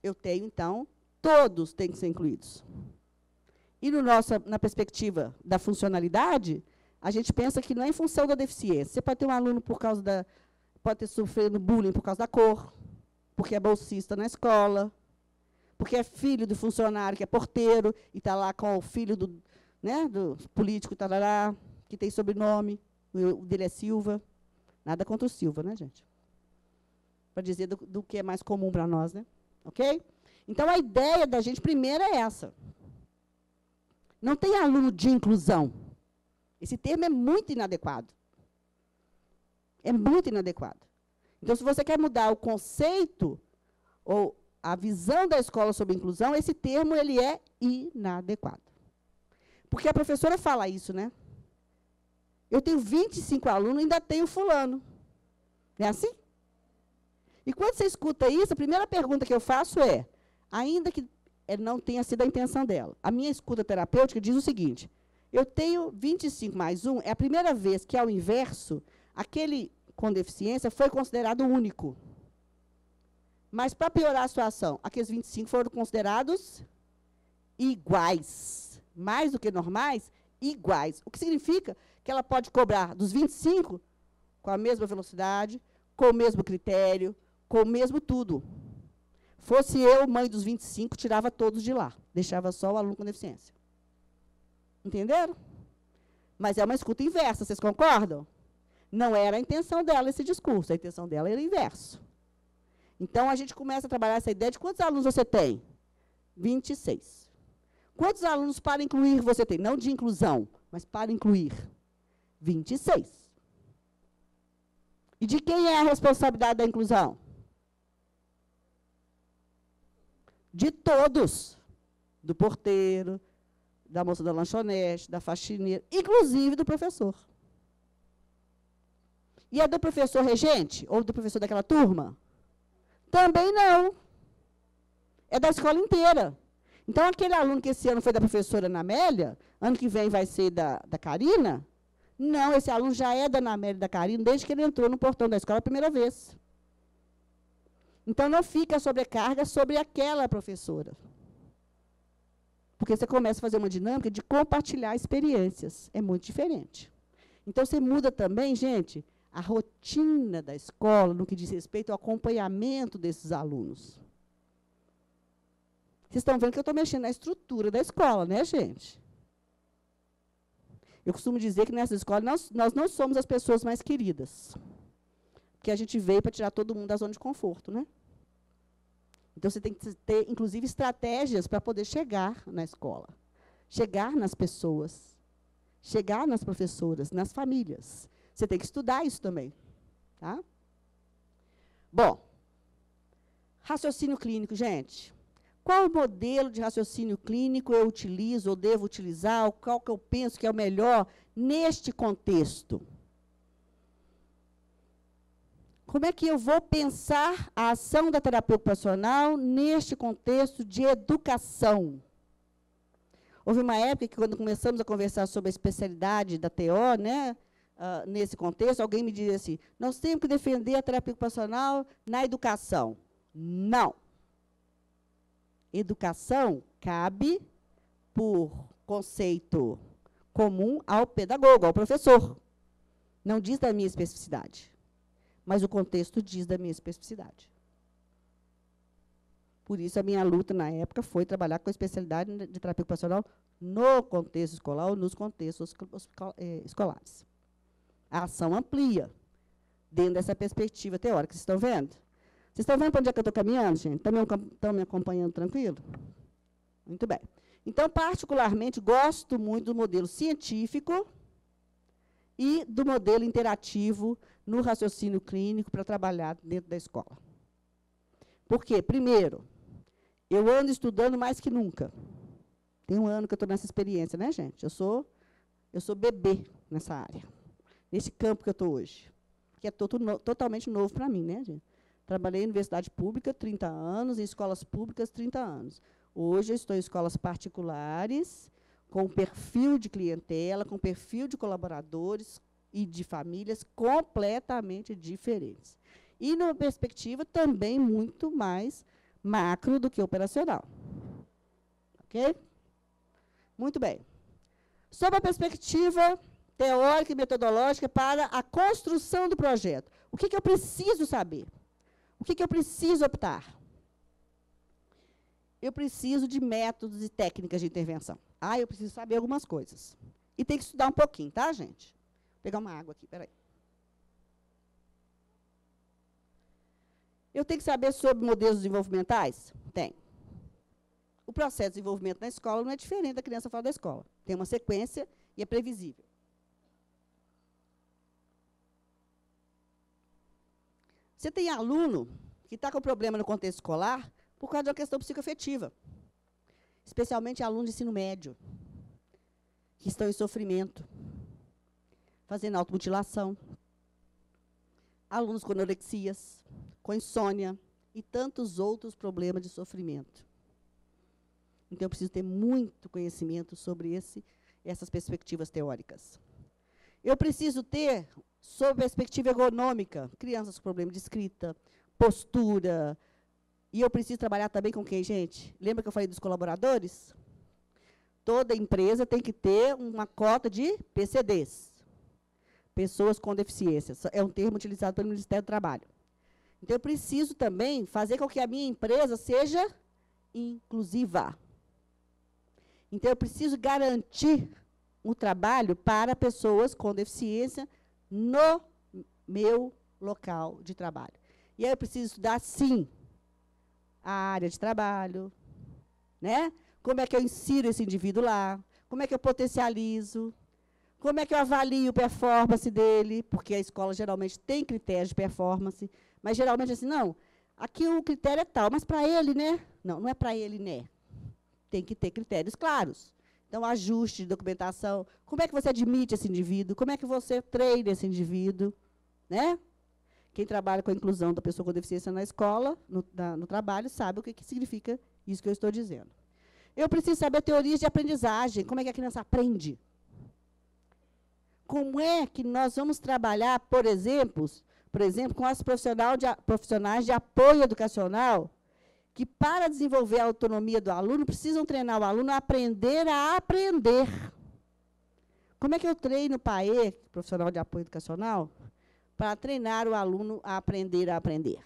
[SPEAKER 5] Eu tenho, então, todos têm que ser incluídos. E na perspectiva da funcionalidade, a gente pensa que não é em função da deficiência. Você pode ter um aluno pode ter sofrido bullying por causa da cor, porque é bolsista na escola, porque é filho do funcionário que é porteiro e está lá com o filho do político tarará, que tem sobrenome, o dele é Silva. Nada contra o Silva, né, gente? Para dizer do que é mais comum para nós, né? Ok? Então, a ideia da gente, primeiro, é essa. Não tem aluno de inclusão. Esse termo é muito inadequado. É muito inadequado. Então, se você quer mudar o conceito ou a visão da escola sobre inclusão, esse termo ele é inadequado. Porque a professora fala isso, né? Eu tenho 25 alunos, ainda tenho fulano. Não é assim? E quando você escuta isso, a primeira pergunta que eu faço é, ainda que não tenha sido a intenção dela, a minha escuta terapêutica diz o seguinte, eu tenho 25 mais 1, é a primeira vez que, ao inverso, aquele com deficiência foi considerado único. Mas, para piorar a situação, aqueles 25 foram considerados iguais. Mais do que normais, iguais. O que significa que ela pode cobrar dos 25 com a mesma velocidade, com o mesmo critério, com o mesmo tudo. Fosse eu, mãe dos 25, tirava todos de lá. Deixava só o aluno com deficiência. Entenderam? Mas é uma escuta inversa, vocês concordam? Não era a intenção dela esse discurso, a intenção dela era o inverso. Então, a gente começa a trabalhar essa ideia de quantos alunos você tem? 26. Quantos alunos para incluir você tem? Não de inclusão, mas para incluir. 26. E de quem é a responsabilidade da inclusão? De todos. Do porteiro, da moça da lanchonete, da faxineira, inclusive do professor. E é do professor regente? Ou do professor daquela turma? Também não. É da escola inteira. Então, aquele aluno que esse ano foi da professora Ana Amélia, ano que vem vai ser da Karina, não, esse aluno já é da Ana Amélia e da Karina desde que ele entrou no portão da escola a primeira vez. Então, não fica a sobrecarga sobre aquela professora. Porque você começa a fazer uma dinâmica de compartilhar experiências. É muito diferente. Então, você muda também, gente, a rotina da escola no que diz respeito ao acompanhamento desses alunos. Vocês estão vendo que eu estou mexendo na estrutura da escola, né, gente? Eu costumo dizer que nessa escola nós não somos as pessoas mais queridas. Porque a gente veio para tirar todo mundo da zona de conforto, né? Então, você tem que ter, inclusive, estratégias para poder chegar na escola. Chegar nas pessoas. Chegar nas professoras, nas famílias. Você tem que estudar isso também. Tá? Bom, raciocínio clínico, gente. Qual modelo de raciocínio clínico eu utilizo ou devo utilizar, ou qual que eu penso que é o melhor neste contexto? Como é que eu vou pensar a ação da terapia ocupacional neste contexto de educação? Houve uma época que, quando começamos a conversar sobre a especialidade da TO, né, nesse contexto, alguém me dizia assim, nós temos que defender a terapia ocupacional na educação. Não. Educação cabe por conceito comum ao pedagogo, ao professor. Não diz da minha especificidade, mas o contexto diz da minha especificidade. Por isso, a minha luta, na época, foi trabalhar com a especialidade de terapia ocupacional no contexto escolar ou nos contextos escolares. A ação amplia, dentro dessa perspectiva teórica. Vocês estão vendo? Vocês estão vendo para onde é que eu estou caminhando, gente? Estão me acompanhando tranquilo? Muito bem. Então, particularmente, gosto muito do modelo científico e do modelo interativo no raciocínio clínico para trabalhar dentro da escola. Por quê? Primeiro, eu ando estudando mais que nunca. Tem um ano que eu estou nessa experiência, né, gente? Eu sou bebê nessa área, nesse campo que eu estou hoje, que é totalmente novo para mim, né, gente? Trabalhei em universidade pública 30 anos, em escolas públicas 30 anos. Hoje eu estou em escolas particulares, com perfil de clientela, com perfil de colaboradores e de famílias completamente diferentes. E numa perspectiva também muito mais macro do que operacional. Ok? Muito bem. Sob a perspectiva teórica e metodológica para a construção do projeto. O que eu preciso saber? O que eu preciso optar? Eu preciso de métodos e técnicas de intervenção. Eu preciso saber algumas coisas. E tem que estudar um pouquinho, tá, gente? Vou pegar uma água aqui, peraí. Eu tenho que saber sobre modelos desenvolvimentais? Tem. O processo de desenvolvimento na escola não é diferente da criança fora da escola. Tem uma sequência e é previsível. Você tem aluno que está com problema no contexto escolar por causa de uma questão psicoafetiva, especialmente aluno de ensino médio. que estão em sofrimento, fazendo automutilação, alunos com anorexias, com insônia e tantos outros problemas de sofrimento. Então, eu preciso ter muito conhecimento sobre essas perspectivas teóricas. Eu preciso ter, sob perspectiva ergonômica, crianças com problema de escrita, postura. E eu preciso trabalhar também com quem, gente? Lembra que eu falei dos colaboradores? Toda empresa tem que ter uma cota de PCDs, pessoas com deficiência. É um termo utilizado pelo Ministério do Trabalho. Então, eu preciso também fazer com que a minha empresa seja inclusiva. Então, eu preciso garantir um trabalho para pessoas com deficiência no meu local de trabalho. E aí eu preciso estudar, sim, a área de trabalho, né? Como é que eu insiro esse indivíduo lá, como é que eu potencializo, como é que eu avalio a performance dele, porque a escola geralmente tem critérios de performance, mas geralmente assim, não, aqui o critério é tal, mas para ele, né? Não, não é para ele, né? Tem que ter critérios claros. Então, ajuste de documentação, como é que você admite esse indivíduo, como é que você treina esse indivíduo, né? Quem trabalha com a inclusão da pessoa com deficiência na escola, no trabalho, sabe o que significa isso que eu estou dizendo. Eu preciso saber teorias de aprendizagem, como é que a criança aprende. Como é que nós vamos trabalhar, por exemplo com as profissionais de apoio educacional, que, para desenvolver a autonomia do aluno, precisam treinar o aluno a aprender a aprender. Como é que eu treino o PAE, profissional de apoio educacional, para treinar o aluno a aprender a aprender?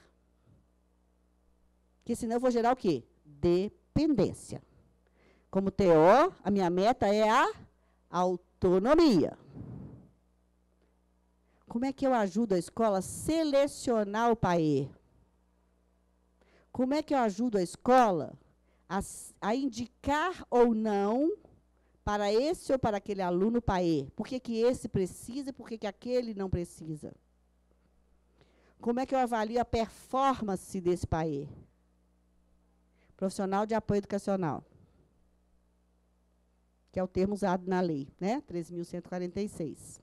[SPEAKER 5] Porque senão eu vou gerar o quê? Dependência. Como TO, a minha meta é a autonomia. Como é que eu ajudo a escola a selecionar o PAE? Como é que eu ajudo a escola a indicar ou não para esse ou para aquele aluno PAE? Por que que esse precisa e por que que aquele não precisa? Como é que eu avalio a performance desse PAE? Profissional de apoio educacional, que é o termo usado na lei, né? 13.146.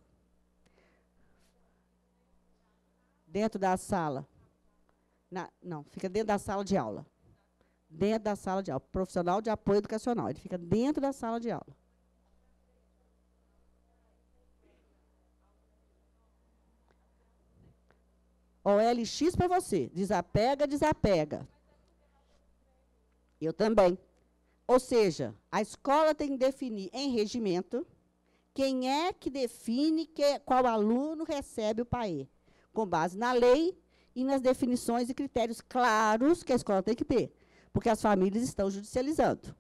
[SPEAKER 5] Dentro da sala. Não, fica dentro da sala de aula. Dentro da sala de aula. Profissional de apoio educacional. Ele fica dentro da sala de aula. OLX para você. Desapega, desapega. Eu também. Ou seja, a escola tem que definir em regimento quem é que define qual aluno recebe o PAE, com base na lei e nas definições e critérios claros que a escola tem que ter, porque as famílias estão judicializando.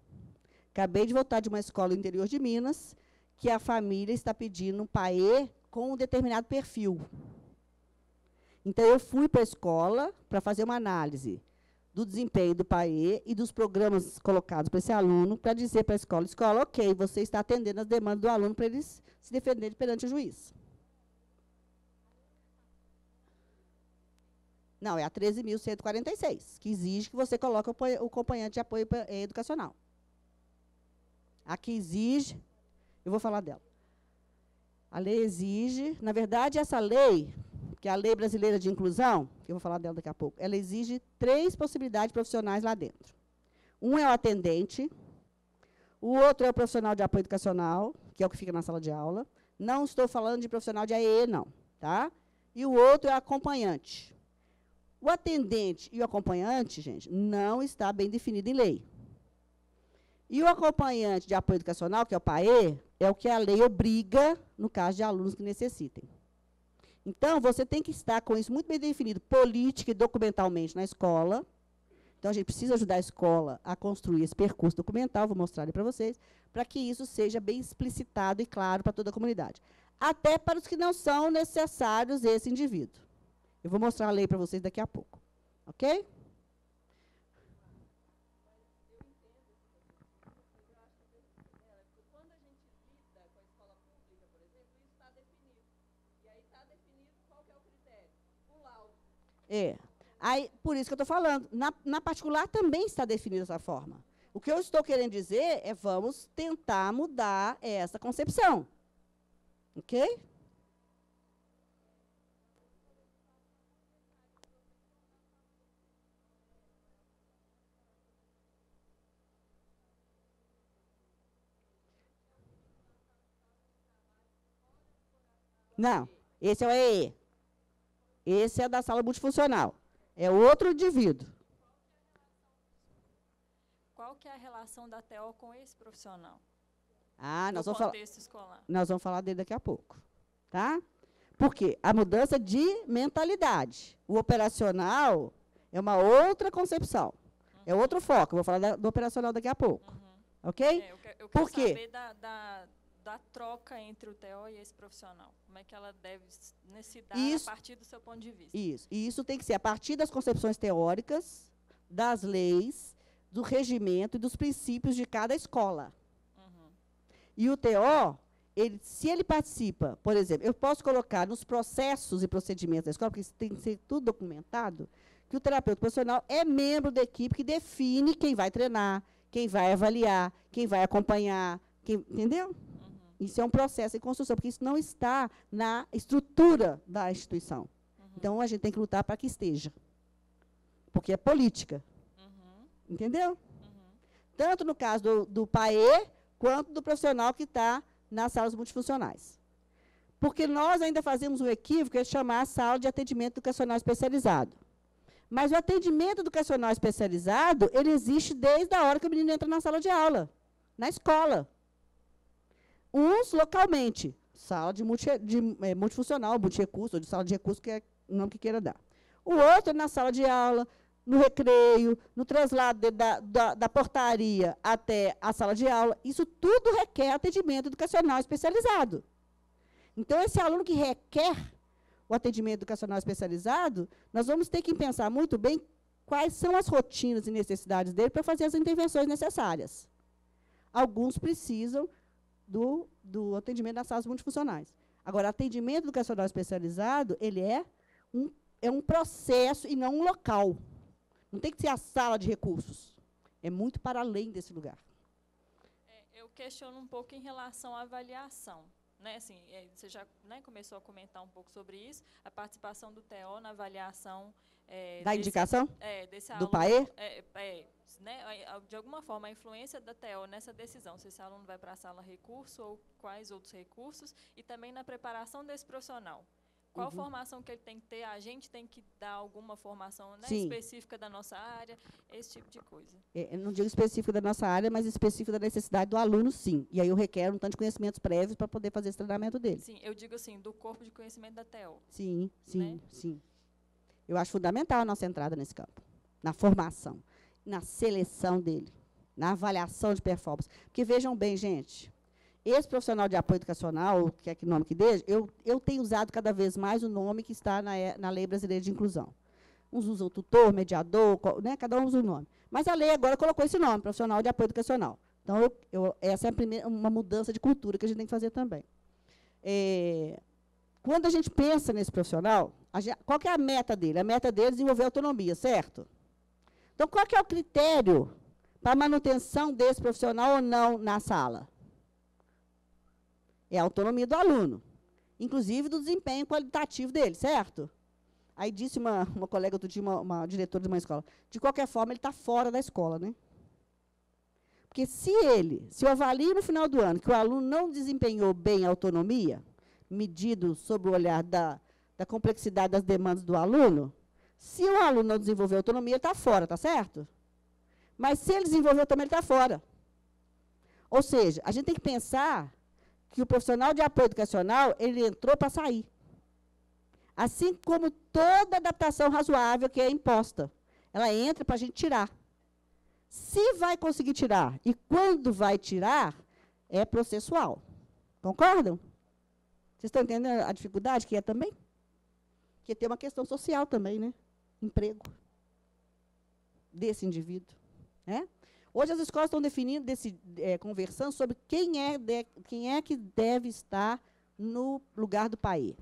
[SPEAKER 5] Acabei de voltar de uma escola no interior de Minas, que a família está pedindo um PAE com um determinado perfil. Então, eu fui para a escola para fazer uma análise do desempenho do PAE e dos programas colocados para esse aluno, para dizer para a escola, ok, você está atendendo as demandas do aluno para ele se defender perante o juiz. Não, é a 13.146, que exige que você coloque o acompanhante de apoio educacional. A que exige, eu vou falar dela. A lei exige, na verdade, essa lei, que é a Lei Brasileira de Inclusão, que eu vou falar dela daqui a pouco, ela exige 3 possibilidades profissionais lá dentro. Um é o atendente, o outro é o profissional de apoio educacional, que é o que fica na sala de aula. Não estou falando de profissional de AE, não, tá? E o outro é o acompanhante. O atendente e o acompanhante, gente, não está bem definido em lei. E o acompanhante de apoio educacional, que é o PAE, é o que a lei obriga no caso de alunos que necessitem. Então, você tem que estar com isso muito bem definido, política e documentalmente na escola. Então, a gente precisa ajudar a escola a construir esse percurso documental, vou mostrar ali para vocês, para que isso seja bem explicitado e claro para toda a comunidade. Até para os que não são necessários esse indivíduo. Eu vou mostrar a lei para vocês daqui a pouco. Ok? É. Aí, por isso que eu estou falando. Na particular também está definido dessa forma. O que eu estou querendo dizer é vamos tentar mudar essa concepção. Ok? Não, esse é o EE. Esse é da sala multifuncional. É outro indivíduo.
[SPEAKER 6] Qual que é a relação da TO com esse profissional?
[SPEAKER 5] Nós
[SPEAKER 6] no
[SPEAKER 5] vamos falar.
[SPEAKER 6] contexto escolar.
[SPEAKER 5] Nós vamos falar dele daqui a pouco. Tá? Porque a mudança de mentalidade. O operacional é uma outra concepção. É outro foco. Eu vou falar do operacional daqui a pouco. Ok?
[SPEAKER 6] Eu quero
[SPEAKER 5] Por quê?
[SPEAKER 6] saber da troca entre o TO e esse profissional. Como é que ela deve se dar a partir do seu ponto de vista?
[SPEAKER 5] Isso. E isso tem que ser a partir das concepções teóricas, das leis, do regimento e dos princípios de cada escola. E o TO, se ele participa, por exemplo, eu posso colocar nos processos e procedimentos da escola, porque isso tem que ser tudo documentado, que o terapeuta profissional é membro da equipe que define quem vai treinar, quem vai avaliar, quem vai acompanhar, entendeu? Isso é um processo de construção, porque isso não está na estrutura da instituição. Então, a gente tem que lutar para que esteja. Porque é política. Entendeu? Tanto no caso do PAE, quanto do profissional que está nas salas multifuncionais. Porque nós ainda fazemos um equívoco, é chamar a sala de atendimento educacional especializado. Mas o atendimento educacional especializado, ele existe desde a hora que o menino entra na sala de aula, na escola. Uns localmente, sala de multifuncional, multirecurso, ou de sala de recurso, que é o nome que queira dar. O outro na sala de aula, no recreio, no translado da portaria até a sala de aula. Isso tudo requer atendimento educacional especializado. Então, esse aluno que requer o atendimento educacional especializado, nós vamos ter que pensar muito bem quais são as rotinas e necessidades dele para fazer as intervenções necessárias. Alguns precisam do atendimento das salas multifuncionais. Agora, atendimento educacional especializado, ele é um processo e não um local. Não tem que ser a sala de recursos. É muito para além desse lugar.
[SPEAKER 6] Eu questiono um pouco em relação à avaliação. Né? Assim, você já começou a comentar um pouco sobre isso, a participação do TO na avaliação
[SPEAKER 5] da indicação?
[SPEAKER 6] Desse
[SPEAKER 5] do
[SPEAKER 6] aluno,
[SPEAKER 5] PAE?
[SPEAKER 6] Né? De alguma forma, a influência da TO nessa decisão, se esse aluno vai para a sala recurso ou quais outros recursos, e também na preparação desse profissional. Qual formação que ele tem que ter? A gente tem que dar alguma formação, né, específica da nossa área, esse tipo de coisa. Eu
[SPEAKER 5] não digo específica da nossa área, mas específica da necessidade do aluno, sim. E aí eu requero um tanto de conhecimentos prévios para poder fazer esse treinamento dele.
[SPEAKER 6] Sim, eu digo assim, do corpo de conhecimento da TO.
[SPEAKER 5] Sim, sim,
[SPEAKER 6] né?
[SPEAKER 5] Sim. Eu acho fundamental a nossa entrada nesse campo. Na formação, na seleção dele, na avaliação de performance. Porque vejam bem, gente, esse profissional de apoio educacional, que é que nome que dê, eu tenho usado cada vez mais o nome que está na Lei Brasileira de Inclusão. Uns usam tutor, mediador, né, cada um usa o nome. Mas a lei agora colocou esse nome, profissional de apoio educacional. Então, essa é uma mudança de cultura que a gente tem que fazer também. Quando a gente pensa nesse profissional, qual que é a meta dele? A meta dele é desenvolver autonomia, certo? Então, qual que é o critério para a manutenção desse profissional ou não na sala? É a autonomia do aluno, inclusive do desempenho qualitativo dele, certo? Aí disse uma colega outro dia, uma diretora de uma escola, de qualquer forma, ele está fora da escola, né? Porque se eu avalio no final do ano que o aluno não desempenhou bem a autonomia, medido sob o olhar da complexidade das demandas do aluno, se o aluno não desenvolveu autonomia, ele está fora, tá certo? Mas se ele desenvolveu também, ele está fora. Ou seja, a gente tem que pensar que o profissional de apoio educacional, ele entrou para sair. Assim como toda adaptação razoável que é imposta. Ela entra para a gente tirar. Se vai conseguir tirar e quando vai tirar, é processual. Concordam? Vocês estão entendendo a dificuldade que é também? Porque tem uma questão social também, né? Emprego desse indivíduo. Né? Hoje as escolas estão definindo, conversando sobre quem é que deve estar no lugar do PAE.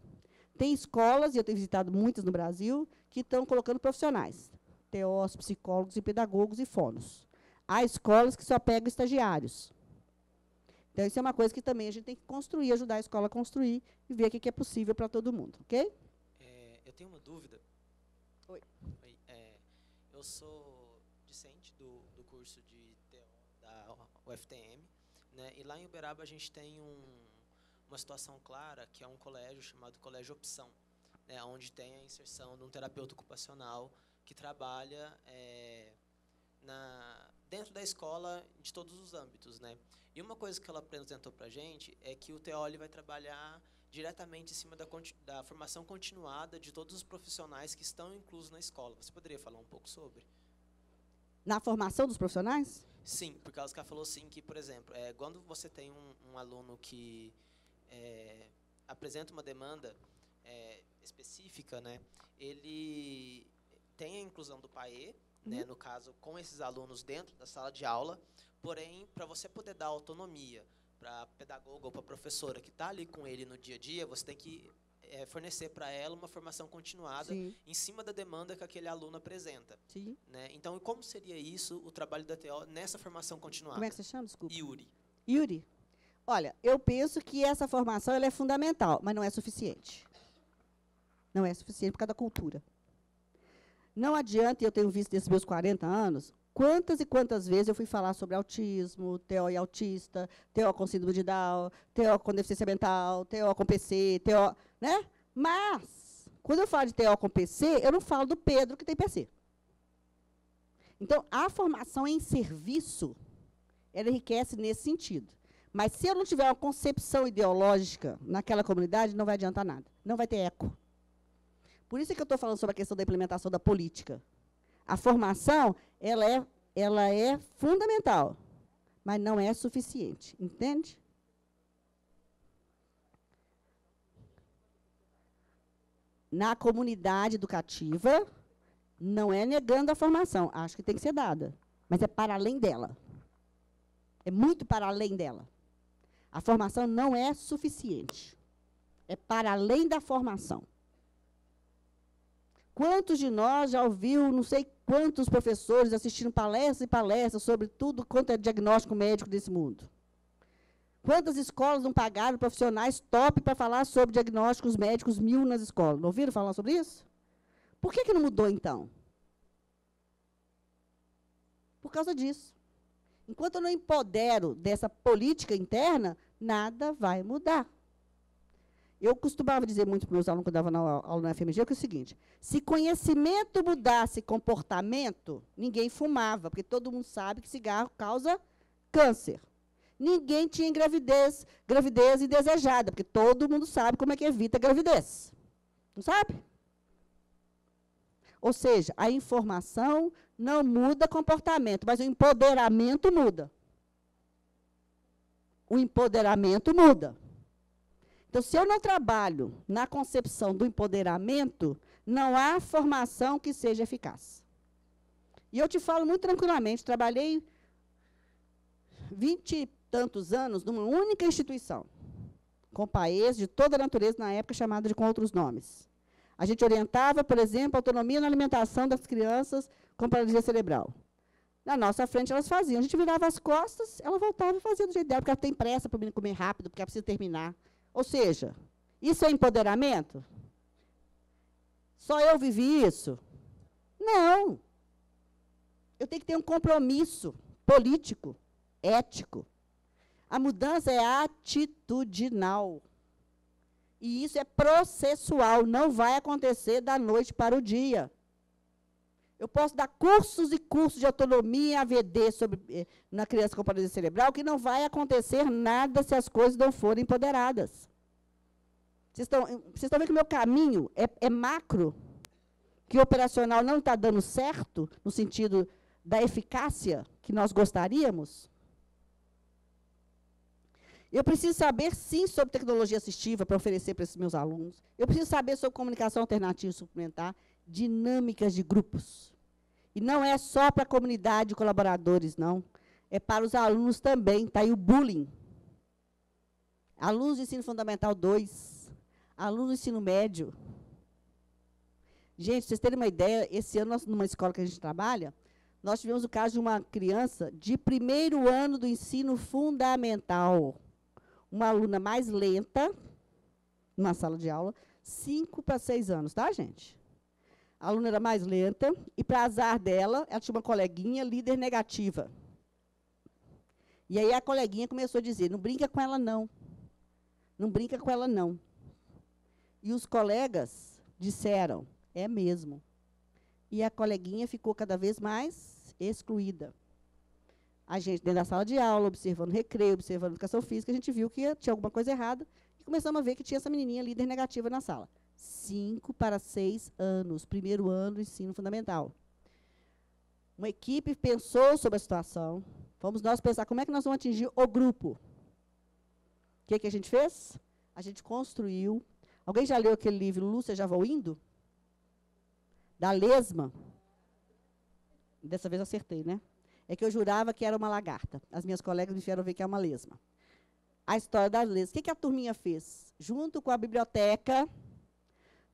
[SPEAKER 5] Tem escolas, e eu tenho visitado muitas no Brasil, que estão colocando profissionais, TOs, psicólogos e pedagogos e fonos. Há escolas que só pegam estagiários. Então, isso é uma coisa que também a gente tem que construir, ajudar a escola a construir e ver o que é possível para todo mundo, ok?
[SPEAKER 7] Eu tenho uma dúvida.
[SPEAKER 5] Oi.
[SPEAKER 7] Eu sou discente do curso de TO da UFTM, né? E lá em Uberaba a gente tem uma situação clara, que é um colégio chamado Colégio Opção, né? Onde tem a inserção de um terapeuta ocupacional que trabalha dentro da escola de todos os âmbitos, né? E uma coisa que ela apresentou para a gente é que o TO vai trabalhar diretamente em cima da formação continuada de todos os profissionais que estão inclusos na escola. Você poderia falar um pouco sobre?
[SPEAKER 5] Na formação dos profissionais?
[SPEAKER 7] Sim, por causa que ela falou assim que, por exemplo, quando você tem um aluno que apresenta uma demanda específica, né, ele tem a inclusão do PAE, né, no caso, com esses alunos dentro da sala de aula, porém, para você poder dar autonomia para a pedagoga ou para a professora que está ali com ele no dia a dia, você tem que fornecer para ela uma formação continuada em cima da demanda que aquele aluno apresenta.
[SPEAKER 5] Sim.
[SPEAKER 7] Né? Então, como seria isso, o trabalho da TO, nessa formação continuada?
[SPEAKER 5] Como é que você chama? Desculpa.
[SPEAKER 7] Yuri.
[SPEAKER 5] Yuri. Olha, eu penso que essa formação ela é fundamental, mas não é suficiente. Não é suficiente por causa da cultura. Não adianta, eu tenho visto nesses meus 40 anos, quantas e quantas vezes eu fui falar sobre autismo, TO e autista, TO com síndrome de Down, TO com deficiência mental, TO com PC, TO, né? Mas, quando eu falo de TO com PC, eu não falo do Pedro que tem PC. Então, a formação em serviço, ela enriquece nesse sentido. Mas, se eu não tiver uma concepção ideológica naquela comunidade, não vai adiantar nada. Não vai ter eco. Por isso que eu estou falando sobre a questão da implementação da política. A formação, ela é fundamental, mas não é suficiente. Entende? Na comunidade educativa, não é negando a formação. Acho que tem que ser dada, mas é para além dela. É muito para além dela. A formação não é suficiente. É para além da formação. Quantos de nós já ouviu, não sei quantos professores assistindo palestras e palestras sobre tudo quanto é diagnóstico médico desse mundo? Quantas escolas não pagaram profissionais top para falar sobre diagnósticos médicos 1000 nas escolas? Não ouviram falar sobre isso? Por que não mudou, então? Por causa disso. Enquanto eu não empodero dessa política interna, nada vai mudar. Eu costumava dizer muito para os meus alunos, quando eu dava aula na FMG, que é o seguinte: se conhecimento mudasse comportamento, ninguém fumava, porque todo mundo sabe que cigarro causa câncer. Ninguém tinha gravidez indesejada, porque todo mundo sabe como é que evita a gravidez. Não sabe? Ou seja, a informação não muda comportamento, mas o empoderamento muda. O empoderamento muda. Então, se eu não trabalho na concepção do empoderamento, não há formação que seja eficaz. E eu te falo muito tranquilamente, trabalhei 20 e tantos anos numa única instituição, com países de toda a natureza, na época chamada com outros nomes. A gente orientava, por exemplo, a autonomia na alimentação das crianças com paralisia cerebral. Na nossa frente, elas faziam. A gente virava as costas, ela voltava e fazia do jeito dela, porque ela tem pressa para o menino comer rápido, porque ela precisa terminar. Ou seja, isso é empoderamento? Só eu vivi isso? Não. Eu tenho que ter um compromisso político, ético. A mudança é atitudinal. E isso é processual, não vai acontecer da noite para o dia. Eu posso dar cursos e cursos de autonomia AVD na criança com paralisia cerebral, que não vai acontecer nada se as coisas não forem empoderadas. Vocês estão vendo que o meu caminho é macro, que o operacional não está dando certo, no sentido da eficácia que nós gostaríamos? Eu preciso saber, sim, sobre tecnologia assistiva para oferecer para esses meus alunos. Eu preciso saber sobre comunicação alternativa suplementar, dinâmicas de grupos. E não é só para a comunidade de colaboradores, não. É para os alunos também. Está aí o bullying. Alunos de ensino fundamental 2, alunos do ensino médio. Gente, para vocês terem uma ideia, esse ano, numa escola que a gente trabalha, Nós tivemos o caso de uma criança de primeiro ano do ensino fundamental. Uma aluna mais lenta, na sala de aula, 5 para 6 anos, tá, gente? A aluna era mais lenta, e, para azar dela, ela tinha uma coleguinha líder negativa. E aí a coleguinha começou a dizer, não brinca com ela, não. Não brinca com ela, não. E os colegas disseram, é mesmo. E a coleguinha ficou cada vez mais excluída. A gente, dentro da sala de aula, observando recreio, observando educação física, a gente viu que tinha alguma coisa errada e começamos a ver que tinha essa menininha líder negativa na sala. 5 para 6 anos, primeiro ano do ensino fundamental. Uma equipe pensou sobre a situação. Vamos nós pensar como é que nós vamos atingir o grupo. O que a gente fez? A gente construiu. Alguém já leu aquele livro Lúcia Já Vou Indo? Da lesma. Dessa vez eu acertei, né? É que eu jurava que era uma lagarta. As minhas colegas me vieram ver que é uma lesma. A história da lesma. O que a turminha fez? Junto com a biblioteca,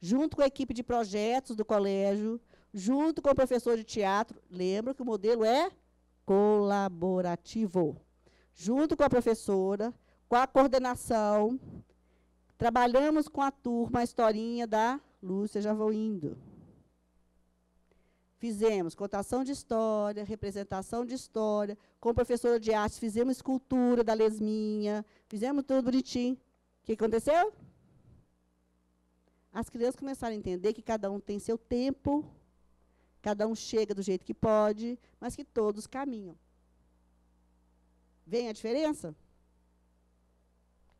[SPEAKER 5] junto com a equipe de projetos do colégio, junto com o professor de teatro, lembra que o modelo é colaborativo. Junto com a professora, com a coordenação, trabalhamos com a turma a historinha da Lúcia Já Vou Indo. Fizemos contação de história, representação de história, com a professora de arte, fizemos escultura da lesminha, fizemos tudo bonitinho. O que aconteceu? As crianças começaram a entender que cada um tem seu tempo, cada um chega do jeito que pode, mas que todos caminham. Vem a diferença?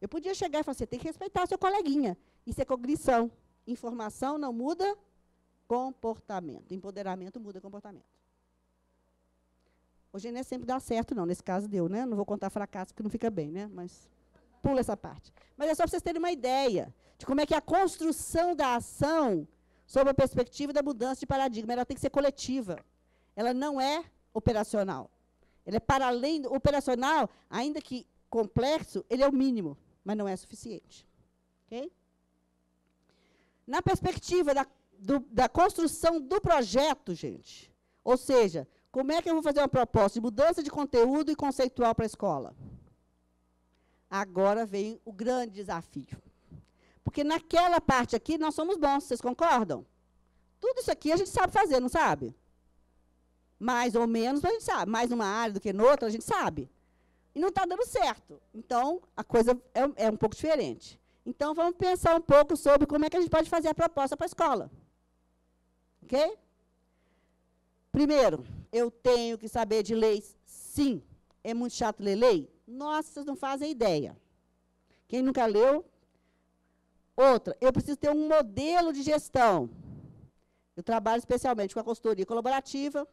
[SPEAKER 5] Eu podia chegar e falar, você tem que respeitar o seu coleguinha. Isso é cognição. Informação não muda comportamento. Empoderamento muda comportamento. Hoje não é sempre dá certo, não. Nesse caso deu, né? Não vou contar fracasso, porque não fica bem, né? Mas pula essa parte. Mas é só para vocês terem uma ideia de como é que a construção da ação, sob a perspectiva da mudança de paradigma, ela tem que ser coletiva. Ela não é operacional. Ela é para além do operacional, ainda que complexo, ele é o mínimo, mas não é suficiente. Ok? Na perspectiva da construção do projeto, gente, ou seja, como é que eu vou fazer uma proposta de mudança de conteúdo e conceitual para a escola? Agora vem o grande desafio. Porque naquela parte aqui nós somos bons, vocês concordam? Tudo isso aqui a gente sabe fazer, não sabe? Mais ou menos a gente sabe. Mais numa área do que noutra, a gente sabe. E não está dando certo. Então, a coisa é um pouco diferente. Então, vamos pensar um pouco sobre como é que a gente pode fazer a proposta para a escola. Ok? Primeiro, eu tenho que saber de leis? Sim. É muito chato ler lei? Nossa, vocês não fazem ideia. Quem nunca leu? Outra, eu preciso ter um modelo de gestão. Eu trabalho especialmente com a consultoria colaborativa,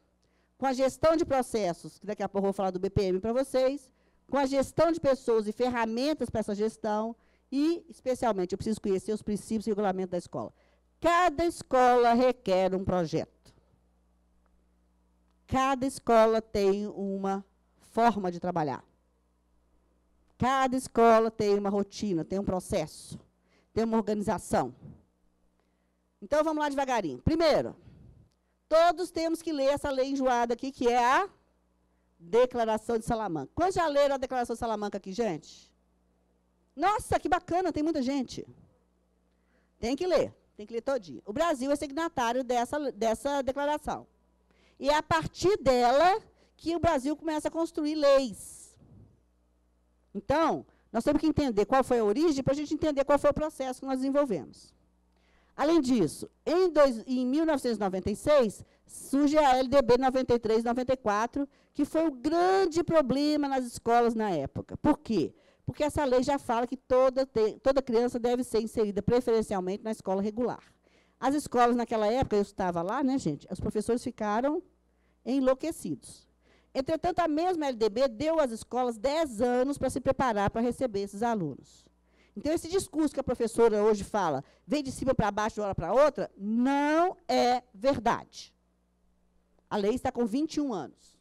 [SPEAKER 5] com a gestão de processos, que daqui a pouco eu vou falar do BPM para vocês, com a gestão de pessoas e ferramentas para essa gestão, e, especialmente, eu preciso conhecer os princípios e regulamentos da escola. Cada escola requer um projeto. Cada escola tem uma forma de trabalhar. Cada escola tem uma rotina, tem um processo, tem uma organização. Então, vamos lá devagarinho. Primeiro, todos temos que ler essa lei enjoada aqui, que é a Declaração de Salamanca. Quantos já leram a Declaração de Salamanca aqui, gente? Nossa, que bacana, tem muita gente. Tem que ler todinho. O Brasil é signatário dessa declaração. E é a partir dela que o Brasil começa a construir leis. Então, nós temos que entender qual foi a origem para a gente entender qual foi o processo que nós desenvolvemos. Além disso, em 1996, surge a LDB 93/94, que foi o grande problema nas escolas na época. Por quê? Porque essa lei já fala que toda criança deve ser inserida preferencialmente na escola regular. As escolas, naquela época, eu estava lá, né, gente? Os professores ficaram enlouquecidos. Entretanto, a mesma LDB deu às escolas 10 anos para se preparar para receber esses alunos. Então, esse discurso que a professora hoje fala, vem de cima para baixo, de uma hora para outra, não é verdade. A lei está com 21 anos.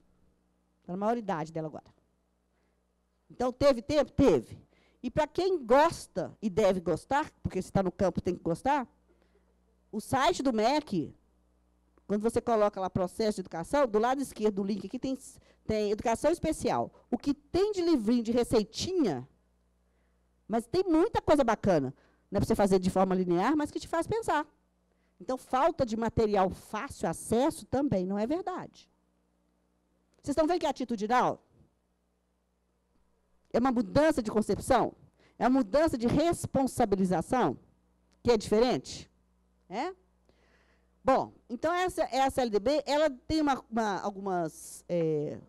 [SPEAKER 5] Está na maioridade dela agora. Então, teve tempo? Teve. E para quem gosta e deve gostar, porque se está no campo tem que gostar, o site do MEC quando você coloca lá processo de educação, do lado esquerdo do link aqui tem educação especial. O que tem de livrinho, de receitinha, mas tem muita coisa bacana. Não é para você fazer de forma linear, mas que te faz pensar. Então, falta de material fácil acesso também não é verdade. Vocês estão vendo que é atitudinal? É uma mudança de concepção? É uma mudança de responsabilização? Que é diferente? É? Bom, então essa LDB, ela tem algumas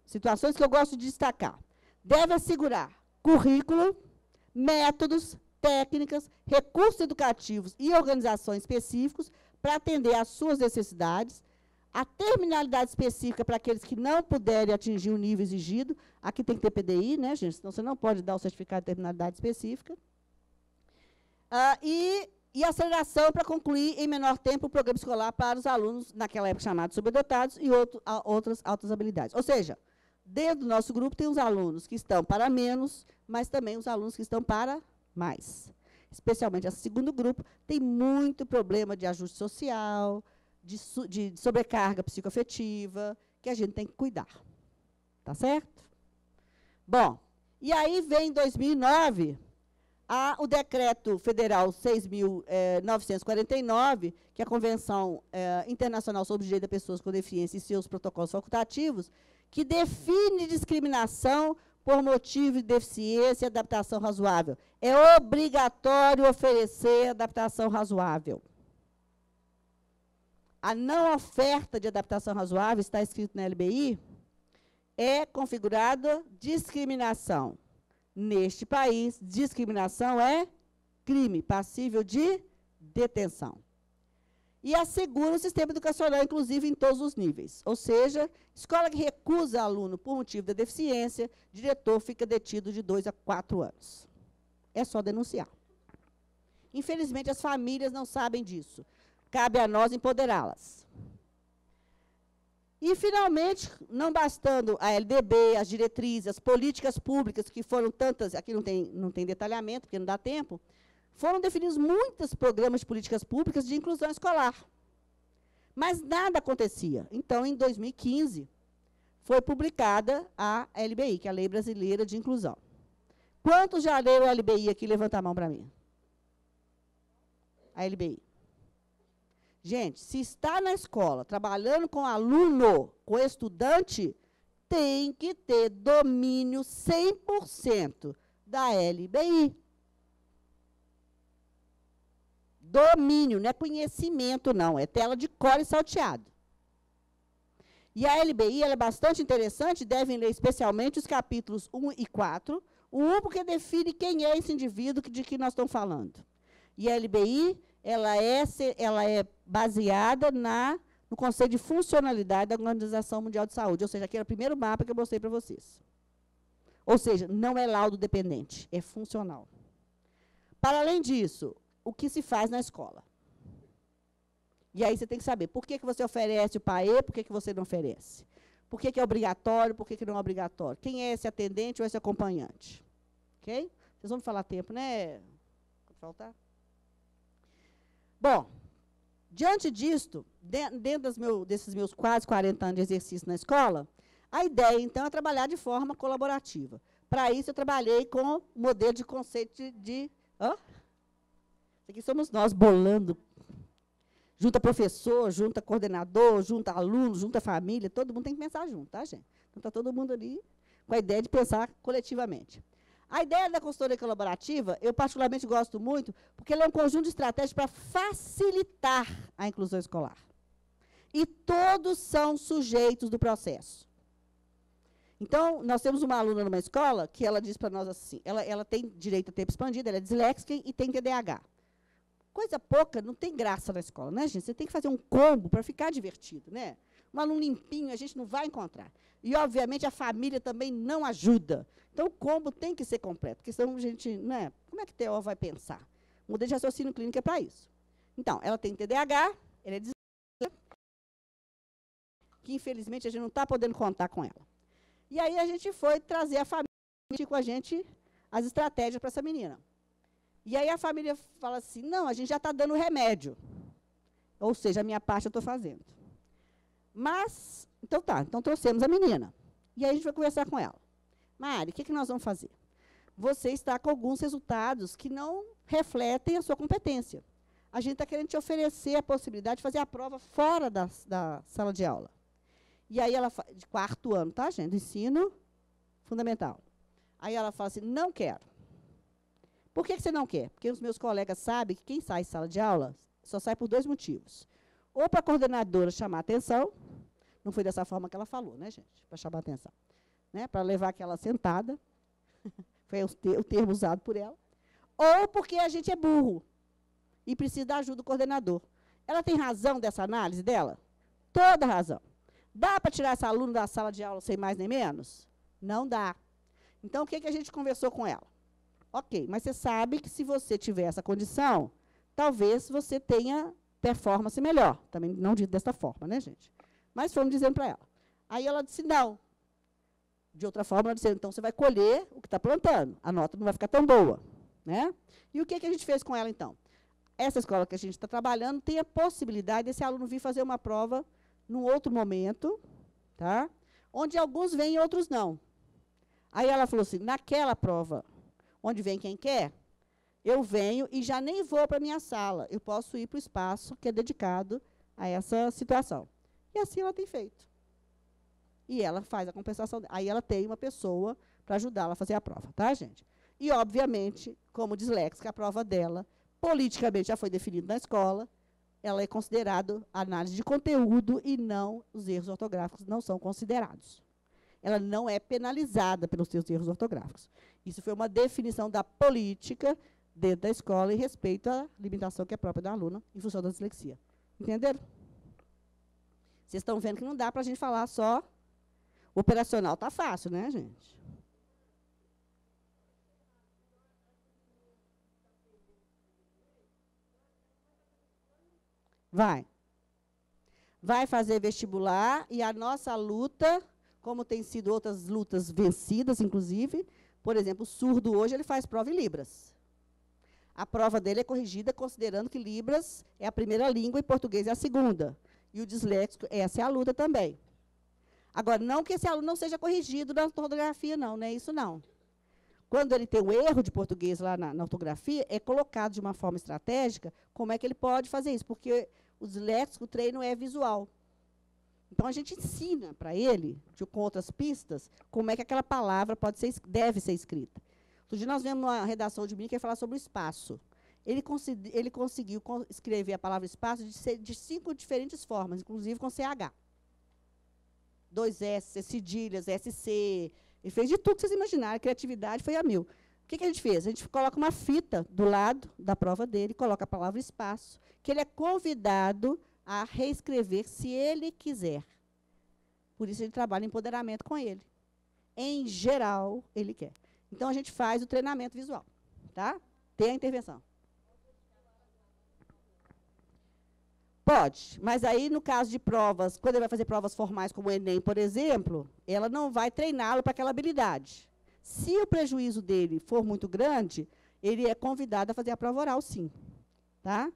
[SPEAKER 5] situações que eu gosto de destacar. Deve assegurar currículo, métodos, técnicas, recursos educativos e organizações específicos para atender às suas necessidades, a terminalidade específica para aqueles que não puderem atingir o nível exigido. Aqui tem que ter PDI, né, gente? Senão você não pode dar o certificado de terminalidade específica. E aceleração para concluir em menor tempo o programa escolar para os alunos, naquela época chamados subdotados, e outras altas habilidades. Ou seja, dentro do nosso grupo tem os alunos que estão para menos, mas também os alunos que estão para mais. Especialmente esse segundo grupo tem muito problema de ajuste social, de sobrecarga psicoafetiva, que a gente tem que cuidar. Tá certo? Bom, e aí vem em 2009 o Decreto Federal 6.949, que é a Convenção Internacional sobre o Direito das Pessoas com Deficiência e seus protocolos facultativos, que define discriminação por motivo de deficiência e adaptação razoável. É obrigatório oferecer adaptação razoável. A não oferta de adaptação razoável, está escrito na LBI, é configurada discriminação. Neste país, discriminação é crime, passível de detenção. E assegura o sistema educacional, inclusive, em todos os níveis. Ou seja, escola que recusa aluno por motivo de deficiência, diretor fica detido de 2 a 4 anos. É só denunciar. Infelizmente, as famílias não sabem disso. Cabe a nós empoderá-las. E, finalmente, não bastando a LDB, as diretrizes, as políticas públicas, que foram tantas, aqui não tem detalhamento, porque não dá tempo, foram definidos muitos programas de políticas públicas de inclusão escolar. Mas nada acontecia. Então, em 2015, foi publicada a LBI, que é a Lei Brasileira de Inclusão. Quantos já leram a LBI aqui? Levanta a mão para mim. A LBI. Gente, se está na escola, trabalhando com aluno, com estudante, tem que ter domínio 100% da LBI. Domínio, não é conhecimento, não. É tela de cor e salteado. E a LBI ela é bastante interessante, devem ler especialmente os capítulos 1 e 4. O 1 porque define quem é esse indivíduo de que nós estamos falando. E a LBI ela é baseada no conceito de funcionalidade da Organização Mundial de Saúde. Ou seja, aquele é o primeiro mapa que eu mostrei para vocês. Ou seja, não é laudo dependente, é funcional. Para além disso, o que se faz na escola? E aí você tem que saber por que você oferece o PAE, por que você não oferece. Por que é obrigatório, por que não é obrigatório. Quem é esse atendente ou esse acompanhante? Ok? Vocês vão me falar tempo, né? Pode faltar? Bom, diante disto, dentro desses meus quase 40 anos de exercício na escola, a ideia, então, é trabalhar de forma colaborativa. Para isso, eu trabalhei com o modelo de conceito de isso aqui somos nós, bolando. Junta professor, junta coordenador, junta aluno, junta família, todo mundo tem que pensar junto, tá, gente? Então, está todo mundo ali com a ideia de pensar coletivamente. A ideia da consultoria colaborativa, eu particularmente gosto muito, porque ela é um conjunto de estratégias para facilitar a inclusão escolar. E todos são sujeitos do processo. Então, nós temos uma aluna numa escola que ela diz para nós assim, ela tem direito a tempo expandido, ela é disléxica e tem TDAH. Coisa pouca, não tem graça na escola, né, gente? Você tem que fazer um combo para ficar divertido, né? Um aluno limpinho a gente não vai encontrar. E, obviamente, a família também não ajuda. Então, o combo tem que ser completo, porque senão a gente, né? Como é que o TO vai pensar? O modelo de raciocínio clínico é para isso. Então, ela tem TDAH, ela é disléxica, que, infelizmente, a gente não está podendo contar com ela. E aí a gente foi trazer a família com a gente as estratégias para essa menina. E aí a família fala assim, não, a gente já está dando remédio. Ou seja, a minha parte eu estou fazendo. Mas, então tá, então trouxemos a menina. E aí a gente vai conversar com ela. Mari, o que nós vamos fazer? Você está com alguns resultados que não refletem a sua competência. A gente está querendo te oferecer a possibilidade de fazer a prova fora da sala de aula. E aí ela, de 4º ano, tá, gente? Do ensino fundamental. Aí ela fala assim, não quero. Por que você não quer? Porque os meus colegas sabem que quem sai de sala de aula só sai por 2 motivos. Ou para a coordenadora chamar a atenção, não foi dessa forma que ela falou, né, gente? Para chamar a atenção. Né? Para levar aquela sentada, foi o termo usado por ela. Ou porque a gente é burro e precisa da ajuda do coordenador. Ela tem razão dessa análise dela? Toda razão. Dá para tirar essa aluna da sala de aula sem mais nem menos? Não dá. Então, o que a gente conversou com ela? Ok, mas você sabe que se você tiver essa condição, talvez você tenha performance melhor. Também não dito dessa forma, né, gente? Mas fomos dizendo para ela. Aí ela disse, não. De outra forma, ela disse, então você vai colher o que está plantando. A nota não vai ficar tão boa. Né? E o que a gente fez com ela, então? Essa escola que a gente está trabalhando tem a possibilidade desse aluno vir fazer uma prova num outro momento, tá? Onde alguns vêm e outros não. Aí ela falou assim, naquela prova, onde vem quem quer, eu venho e já nem vou para a minha sala. Eu posso ir para o espaço que é dedicado a essa situação. E assim ela tem feito. E ela faz a compensação. Aí ela tem uma pessoa para ajudá-la a fazer a prova, tá, gente? E, obviamente, como disléxica, a prova dela, politicamente, já foi definida na escola, ela é considerada análise de conteúdo e não, os erros ortográficos não são considerados. Ela não é penalizada pelos seus erros ortográficos. Isso foi uma definição da política dentro da escola em respeito à limitação que é própria da aluna em função da dislexia. Entenderam? Vocês estão vendo que não dá para a gente falar só operacional. Está fácil, né, gente? Vai. Vai fazer vestibular e a nossa luta, como tem sido outras lutas vencidas, inclusive, por exemplo, o surdo hoje ele faz prova em Libras. A prova dele é corrigida considerando que Libras é a primeira língua e português é a segunda. E o disléxico, essa é a luta também. Agora, não que esse aluno não seja corrigido na ortografia, não é isso não. Quando ele tem um erro de português lá na ortografia, é colocado de uma forma estratégica como é que ele pode fazer isso, porque o disléxico, o treino é visual. Então, a gente ensina para ele, com outras pistas, como é que aquela palavra deve ser escrita. Outro dia nós vemos uma redação de mim que ia falar sobre o espaço. Ele conseguiu escrever a palavra espaço de 5 diferentes formas, inclusive com CH. 2 S, cedilhas, SC. Ele fez de tudo que vocês imaginarem. A criatividade foi a 1000. O que a gente fez? A gente coloca uma fita do lado da prova dele, coloca a palavra espaço, que ele é convidado a reescrever se ele quiser. Por isso, a gente trabalha em empoderamento com ele. Em geral, ele quer. Então, a gente faz o treinamento visual. Tá? Tem a intervenção. Pode, mas aí, no caso de provas, quando ele vai fazer provas formais, como o Enem, por exemplo, ela não vai treiná-lo para aquela habilidade. Se o prejuízo dele for muito grande, ele é convidado a fazer a prova oral, sim. Tá?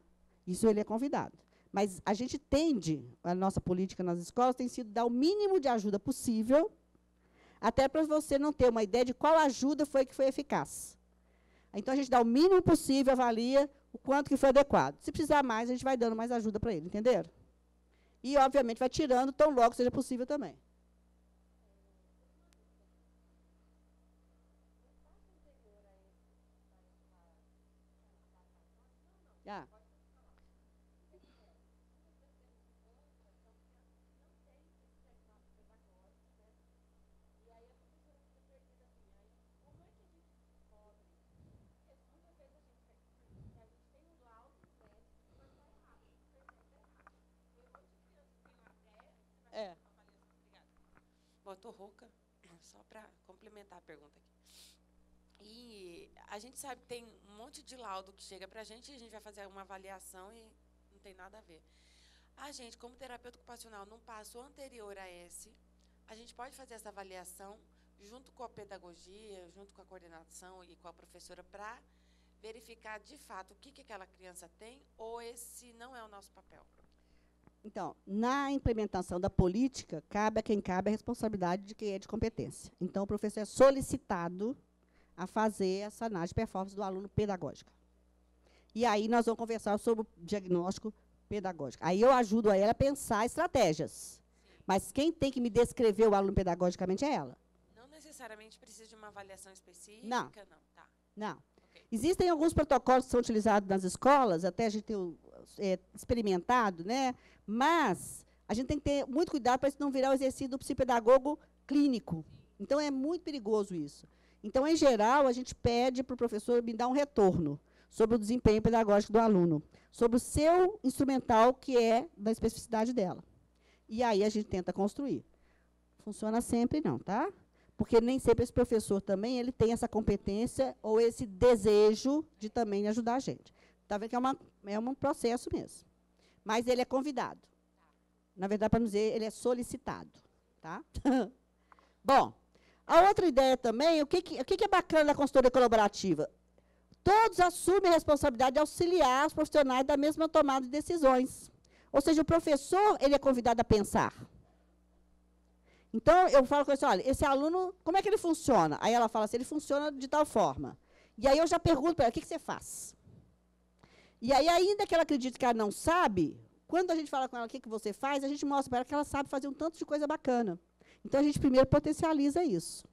[SPEAKER 5] Isso ele é convidado. Mas a gente tende, a nossa política nas escolas tem sido dar o mínimo de ajuda possível, até para você não ter uma ideia de qual ajuda foi que foi eficaz. Então, a gente dá o mínimo possível, avalia o quanto que foi adequado. Se precisar mais, a gente vai dando mais ajuda para ele, entenderam? E, obviamente, vai tirando tão logo seja possível também. Ah.
[SPEAKER 8] Bom, eu estou rouca, só para complementar a pergunta aqui. E a gente sabe que tem um monte de laudo que chega para a gente e a gente vai fazer uma avaliação e não tem nada a ver. A gente, como terapeuta ocupacional, num passo anterior a esse, a gente pode fazer essa avaliação junto com a pedagogia, junto com a coordenação e com a professora para verificar, de fato, o que aquela criança tem ou esse não é o nosso papel?
[SPEAKER 5] Então, na implementação da política, cabe a quem cabe a responsabilidade de quem é de competência. Então, o professor é solicitado a fazer essa análise de performance do aluno pedagógica. E aí nós vamos conversar sobre o diagnóstico pedagógico. Aí eu ajudo a ela a pensar estratégias. Mas quem tem que me descrever o aluno pedagogicamente é ela.
[SPEAKER 8] Não necessariamente precisa de uma avaliação específica?
[SPEAKER 5] Não.
[SPEAKER 8] Tá.
[SPEAKER 5] Não.
[SPEAKER 8] Okay.
[SPEAKER 5] Existem alguns protocolos que são utilizados nas escolas, até a gente tem experimentado, né? Mas a gente tem que ter muito cuidado para isso não virar o exercício do psicopedagogo clínico. Então, é muito perigoso isso. Então, em geral, a gente pede para o professor me dar um retorno sobre o desempenho pedagógico do aluno, sobre o seu instrumental, que é da especificidade dela. E aí a gente tenta construir. Funciona sempre não, tá? Porque nem sempre esse professor também ele tem essa competência ou esse desejo de também ajudar a gente. Está vendo que é um processo mesmo. Mas ele é convidado. Na verdade, para não dizer, ele é solicitado. Tá? Bom, a outra ideia também, o que é bacana da consultoria colaborativa? Todos assumem a responsabilidade de auxiliar os profissionais da mesma tomada de decisões. Ou seja, o professor ele é convidado a pensar. Então, eu falo com ele, olha, esse aluno, como é que ele funciona? Aí ela fala assim, ele funciona de tal forma. E aí eu já pergunto para ela, o que você faz? E aí, ainda que ela acredite que ela não sabe, quando a gente fala com ela o que você faz, a gente mostra para ela que ela sabe fazer um tanto de coisa bacana. Então, a gente primeiro potencializa isso.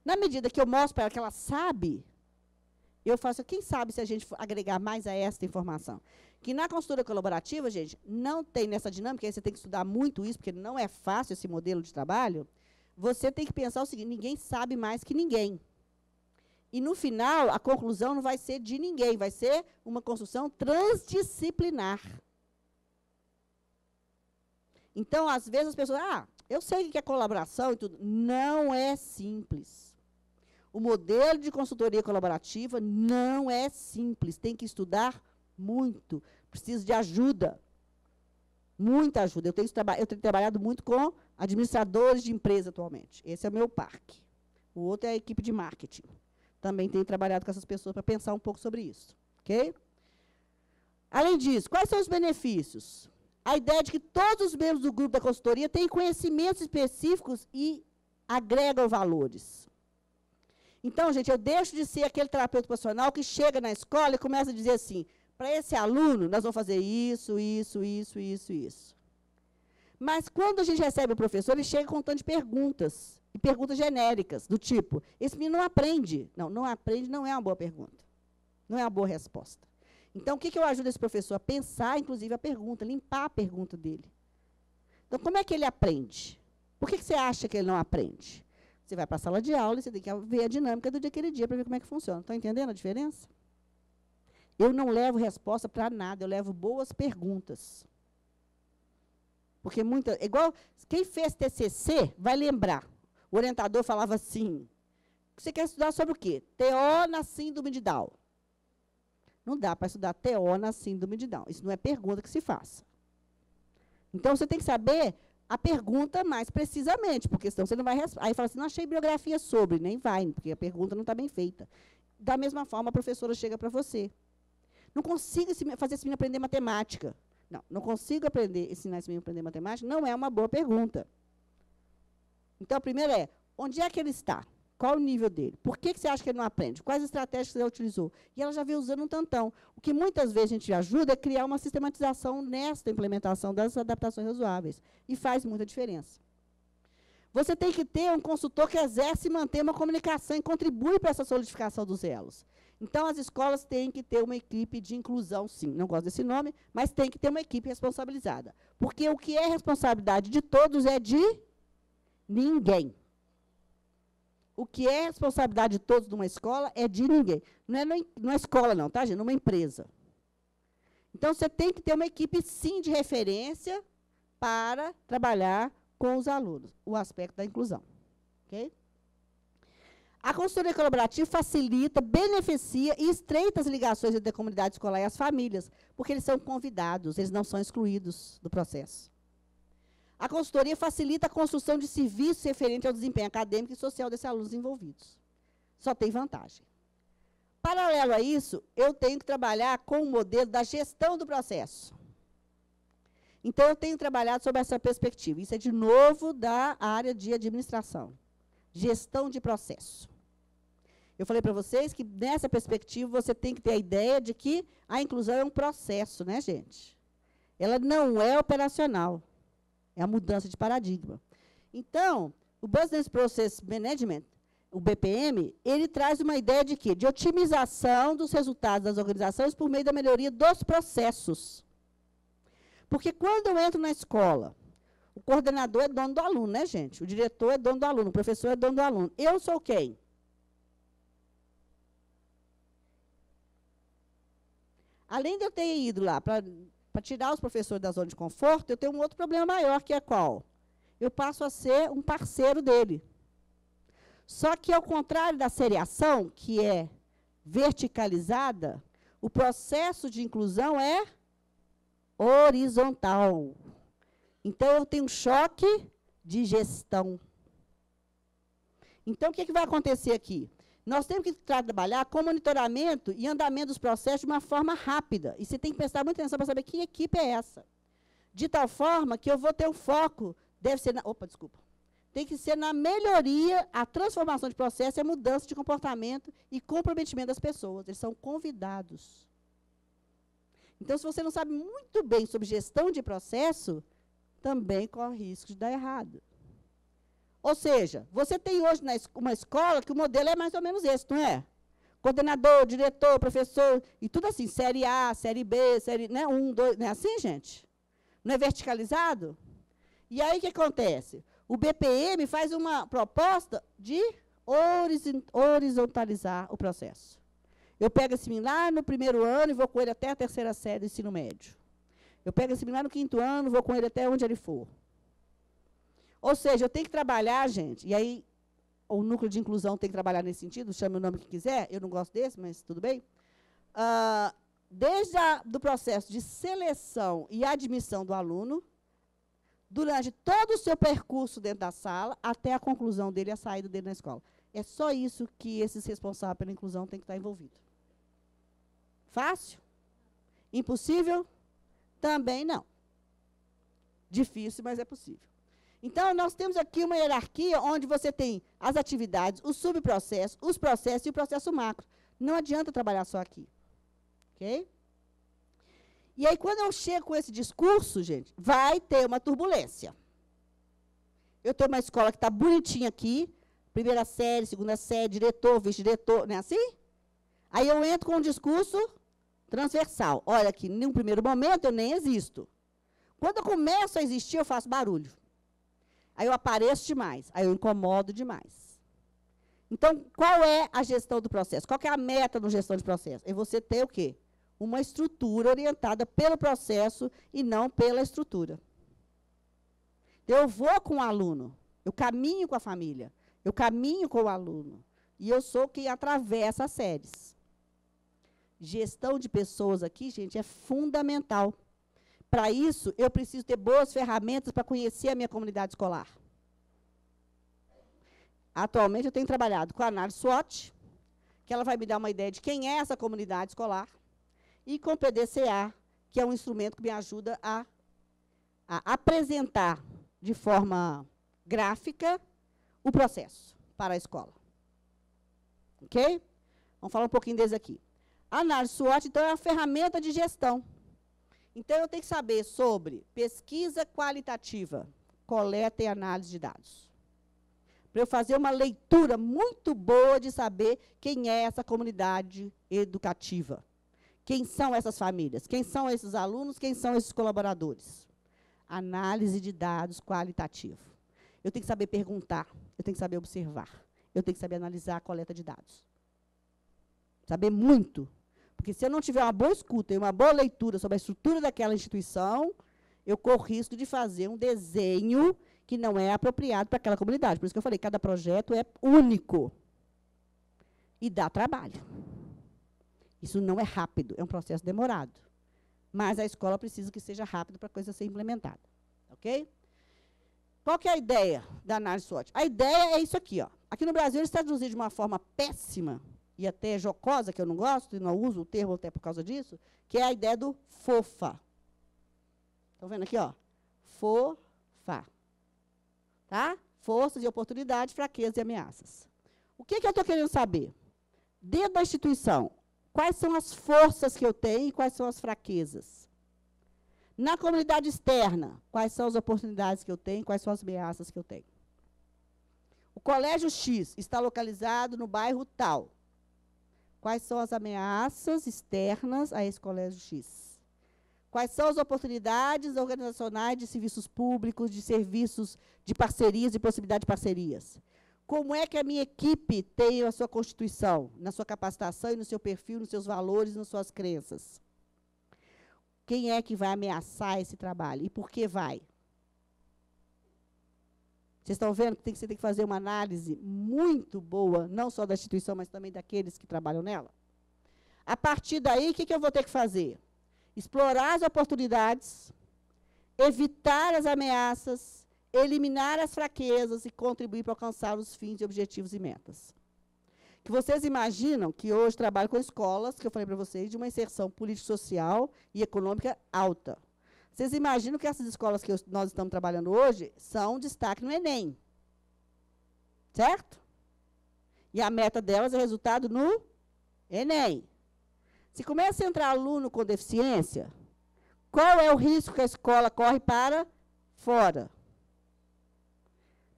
[SPEAKER 5] Na medida que eu mostro para ela que ela sabe, eu faço, quem sabe se a gente agregar mais a esta informação. Que na consultoria colaborativa, gente, não tem nessa dinâmica, aí você tem que estudar muito isso, porque não é fácil esse modelo de trabalho, você tem que pensar o seguinte, ninguém sabe mais que ninguém. E, no final, a conclusão não vai ser de ninguém, vai ser uma construção transdisciplinar. Então, às vezes, as pessoas, eu sei o que é colaboração e tudo. Não é simples. O modelo de consultoria colaborativa não é simples. Tem que estudar muito. Precisa de ajuda. Muita ajuda. Eu tenho trabalhado muito com administradores de empresa atualmente. Esse é o meu parque. O outro é a equipe de marketing. Também tenho trabalhado com essas pessoas para pensar um pouco sobre isso. Ok? Além disso, quais são os benefícios? A ideia de que todos os membros do grupo da consultoria têm conhecimentos específicos e agregam valores. Então, gente, eu deixo de ser aquele terapeuta profissional que chega na escola e começa a dizer assim, para esse aluno, nós vamos fazer isso, isso, isso, isso, isso. Mas, quando a gente recebe o professor, ele chega com um tanto de perguntas. E perguntas genéricas, do tipo, esse menino não aprende. Não aprende não é uma boa pergunta. Não é uma boa resposta. Então, o que eu ajudo esse professor a pensar, inclusive, a pergunta, limpar a pergunta dele. Então, como é que ele aprende? Por que você acha que ele não aprende? Você vai para a sala de aula e você tem que ver a dinâmica daquele dia para ver como é que funciona. Estão entendendo a diferença? Eu não levo resposta para nada, eu levo boas perguntas. Porque igual, quem fez TCC vai lembrar. O orientador falava assim, você quer estudar sobre o quê? TO na síndrome de Down. Não dá para estudar TO na síndrome de Down. Isso não é pergunta que se faça. Então, você tem que saber a pergunta mais precisamente, porque senão você não vai... Aí fala assim, não achei bibliografia sobre, nem vai, porque a pergunta não está bem feita. Da mesma forma, a professora chega para você. Não consigo fazer esse menino aprender matemática. Não consigo ensinar esse menino a aprender matemática, não é uma boa pergunta. Então, a primeira é, onde é que ele está? Qual o nível dele? Por que você acha que ele não aprende? Quais estratégias você já utilizou? E ela já veio usando um tantão. O que muitas vezes a gente ajuda é criar uma sistematização nesta implementação das adaptações razoáveis. E faz muita diferença. Você tem que ter um consultor que exerce e mantém uma comunicação e contribui para essa solidificação dos elos. Então, as escolas têm que ter uma equipe de inclusão, sim. Não gosto desse nome, mas tem que ter uma equipe responsabilizada. Porque o que é responsabilidade de todos é de ninguém. O que é responsabilidade de todos numa escola é de ninguém. Não é numa escola, não, tá, gente? Numa empresa. Então, você tem que ter uma equipe, sim, de referência para trabalhar com os alunos, o aspecto da inclusão. Ok? A consultoria colaborativa facilita, beneficia e estreita as ligações entre a comunidade escolar e as famílias, porque eles são convidados, eles não são excluídos do processo. A consultoria facilita a construção de serviços referentes ao desempenho acadêmico e social desses alunos envolvidos. Só tem vantagem. Paralelo a isso, eu tenho que trabalhar com o modelo da gestão do processo. Então, eu tenho trabalhado sobre essa perspectiva. Isso é, de novo, da área de administração. Gestão de processo. Eu falei para vocês que, nessa perspectiva, você tem que ter a ideia de que a inclusão é um processo, né, gente? Ela não é operacional. É a mudança de paradigma. Então, o Business Process Management, o BPM, ele traz uma ideia de quê? De otimização dos resultados das organizações por meio da melhoria dos processos. Porque quando eu entro na escola, o coordenador é dono do aluno, né, gente? O diretor é dono do aluno, o professor é dono do aluno. Eu sou quem? Além de eu ter ido lá para tirar os professores da zona de conforto, eu tenho um outro problema maior, que é qual? Eu passo a ser um parceiro dele. Só que, ao contrário da seriação, que é verticalizada, o processo de inclusão é horizontal. Então, eu tenho um choque de gestão. Então, o que vai acontecer aqui? Nós temos que trabalhar com monitoramento e andamento dos processos de uma forma rápida. E você tem que prestar muita atenção para saber que equipe é essa. De tal forma que eu vou ter um foco, deve ser tem que ser na melhoria, a transformação de processo e a mudança de comportamento e comprometimento das pessoas. Eles são convidados. Então, se você não sabe muito bem sobre gestão de processo, também corre risco de dar errado. Ou seja, você tem hoje uma escola que o modelo é mais ou menos esse, não é? Coordenador, diretor, professor, e tudo assim, série A, série B, série 1, 2, não é assim, gente? Não é verticalizado? E aí, o que acontece? O BPM faz uma proposta de horizontalizar o processo. Eu pego esse menino lá no primeiro ano e vou com ele até a terceira série do ensino médio. Eu pego esse menino lá no quinto ano e vou com ele até onde ele for. Ou seja, eu tenho que trabalhar, gente, e aí o núcleo de inclusão tem que trabalhar nesse sentido, chame o nome que quiser, eu não gosto desse, mas tudo bem. Desde do processo de seleção e admissão do aluno, durante todo o seu percurso dentro da sala, até a conclusão dele, a saída dele na escola. É só isso que esses responsáveis pela inclusão têm que estar envolvidos. Fácil? Impossível? Também não. Difícil, mas é possível. Então, nós temos aqui uma hierarquia onde você tem as atividades, os subprocessos, os processos e o processo macro. Não adianta trabalhar só aqui. Ok? E aí, quando eu chego com esse discurso, gente, vai ter uma turbulência. Eu tenho uma escola que está bonitinha aqui, primeira série, segunda série, diretor, vice-diretor, não é assim? Aí eu entro com um discurso transversal. Olha aqui, num primeiro momento eu nem existo. Quando eu começo a existir, eu faço barulho. Aí eu apareço demais, aí eu incomodo demais. Então, qual é a gestão do processo? Qual que é a meta da gestão de processo? É você ter o quê? Uma estrutura orientada pelo processo e não pela estrutura. Eu vou com o aluno, eu caminho com a família, eu caminho com o aluno. E eu sou quem atravessa as séries. Gestão de pessoas aqui, gente, é fundamental. Para isso, eu preciso ter boas ferramentas para conhecer a minha comunidade escolar. Atualmente, eu tenho trabalhado com a análise SWOT, que ela vai me dar uma ideia de quem é essa comunidade escolar, e com o PDCA, que é um instrumento que me ajuda a apresentar de forma gráfica o processo para a escola. Ok? Vamos falar um pouquinho deles aqui. A análise SWOT, então, é uma ferramenta de gestão. Então, eu tenho que saber sobre pesquisa qualitativa, coleta e análise de dados. Para eu fazer uma leitura muito boa de saber quem é essa comunidade educativa. Quem são essas famílias? Quem são esses alunos? Quem são esses colaboradores? Análise de dados qualitativo. Eu tenho que saber perguntar, eu tenho que saber observar, eu tenho que saber analisar a coleta de dados. Saber muito. Porque se eu não tiver uma boa escuta e uma boa leitura sobre a estrutura daquela instituição, eu corro risco de fazer um desenho que não é apropriado para aquela comunidade. Por isso que eu falei, cada projeto é único. E dá trabalho. Isso não é rápido, é um processo demorado. Mas a escola precisa que seja rápido para a coisa ser implementada. Ok? Qual que é a ideia da análise SWOT? A ideia é isso aqui. Ó. Aqui no Brasil, eles traduzem de uma forma péssima, e até jocosa, que eu não gosto, e não uso o termo até por causa disso, que é a ideia do FOFA. Estão vendo aqui, ó? FOFA. Tá? Forças e oportunidades, fraquezas e ameaças. O que eu estou querendo saber? Dentro da instituição, quais são as forças que eu tenho e quais são as fraquezas? Na comunidade externa, quais são as oportunidades que eu tenho e quais são as ameaças que eu tenho? O Colégio X está localizado no bairro tal. Quais são as ameaças externas a esse Colégio X? Quais são as oportunidades organizacionais de serviços públicos, de serviços de parcerias e possibilidade de parcerias? Como é que a minha equipe tem a sua constituição, na sua capacitação e no seu perfil, nos seus valores, nas suas crenças? Quem é que vai ameaçar esse trabalho? E por que vai? Vocês estão vendo que você tem que fazer uma análise muito boa, não só da instituição, mas também daqueles que trabalham nela? A partir daí, o que eu vou ter que fazer? Explorar as oportunidades, evitar as ameaças, eliminar as fraquezas e contribuir para alcançar os fins, objetivos e metas. Que vocês imaginam que hoje trabalho com escolas, que eu falei para vocês, de uma inserção político-social e econômica alta. Vocês imaginam que essas escolas que nós estamos trabalhando hoje são destaque no Enem. Certo? E a meta delas é resultado no Enem. Se começa a entrar aluno com deficiência, qual é o risco que a escola corre para fora?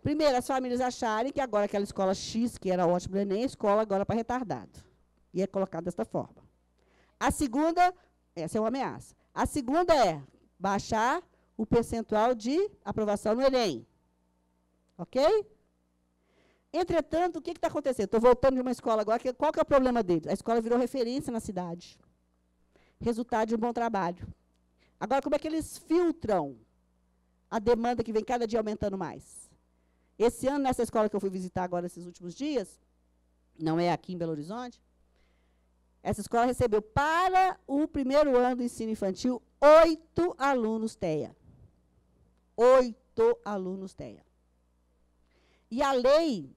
[SPEAKER 5] Primeiro, as famílias acharem que agora aquela escola X, que era ótima no Enem, é escola agora para retardado. E é colocado desta forma. A segunda, essa é uma ameaça. A segunda é baixar o percentual de aprovação no Enem. Ok? Entretanto, o que está acontecendo? Estou voltando de uma escola agora, qual que é o problema deles? A escola virou referência na cidade. Resultado de um bom trabalho. Agora, como é que eles filtram a demanda que vem cada dia aumentando mais? Esse ano, nessa escola que eu fui visitar agora, esses últimos dias, não é aqui em Belo Horizonte, essa escola recebeu, para o primeiro ano do ensino infantil, 8 alunos TEA. 8 alunos TEA. E a lei,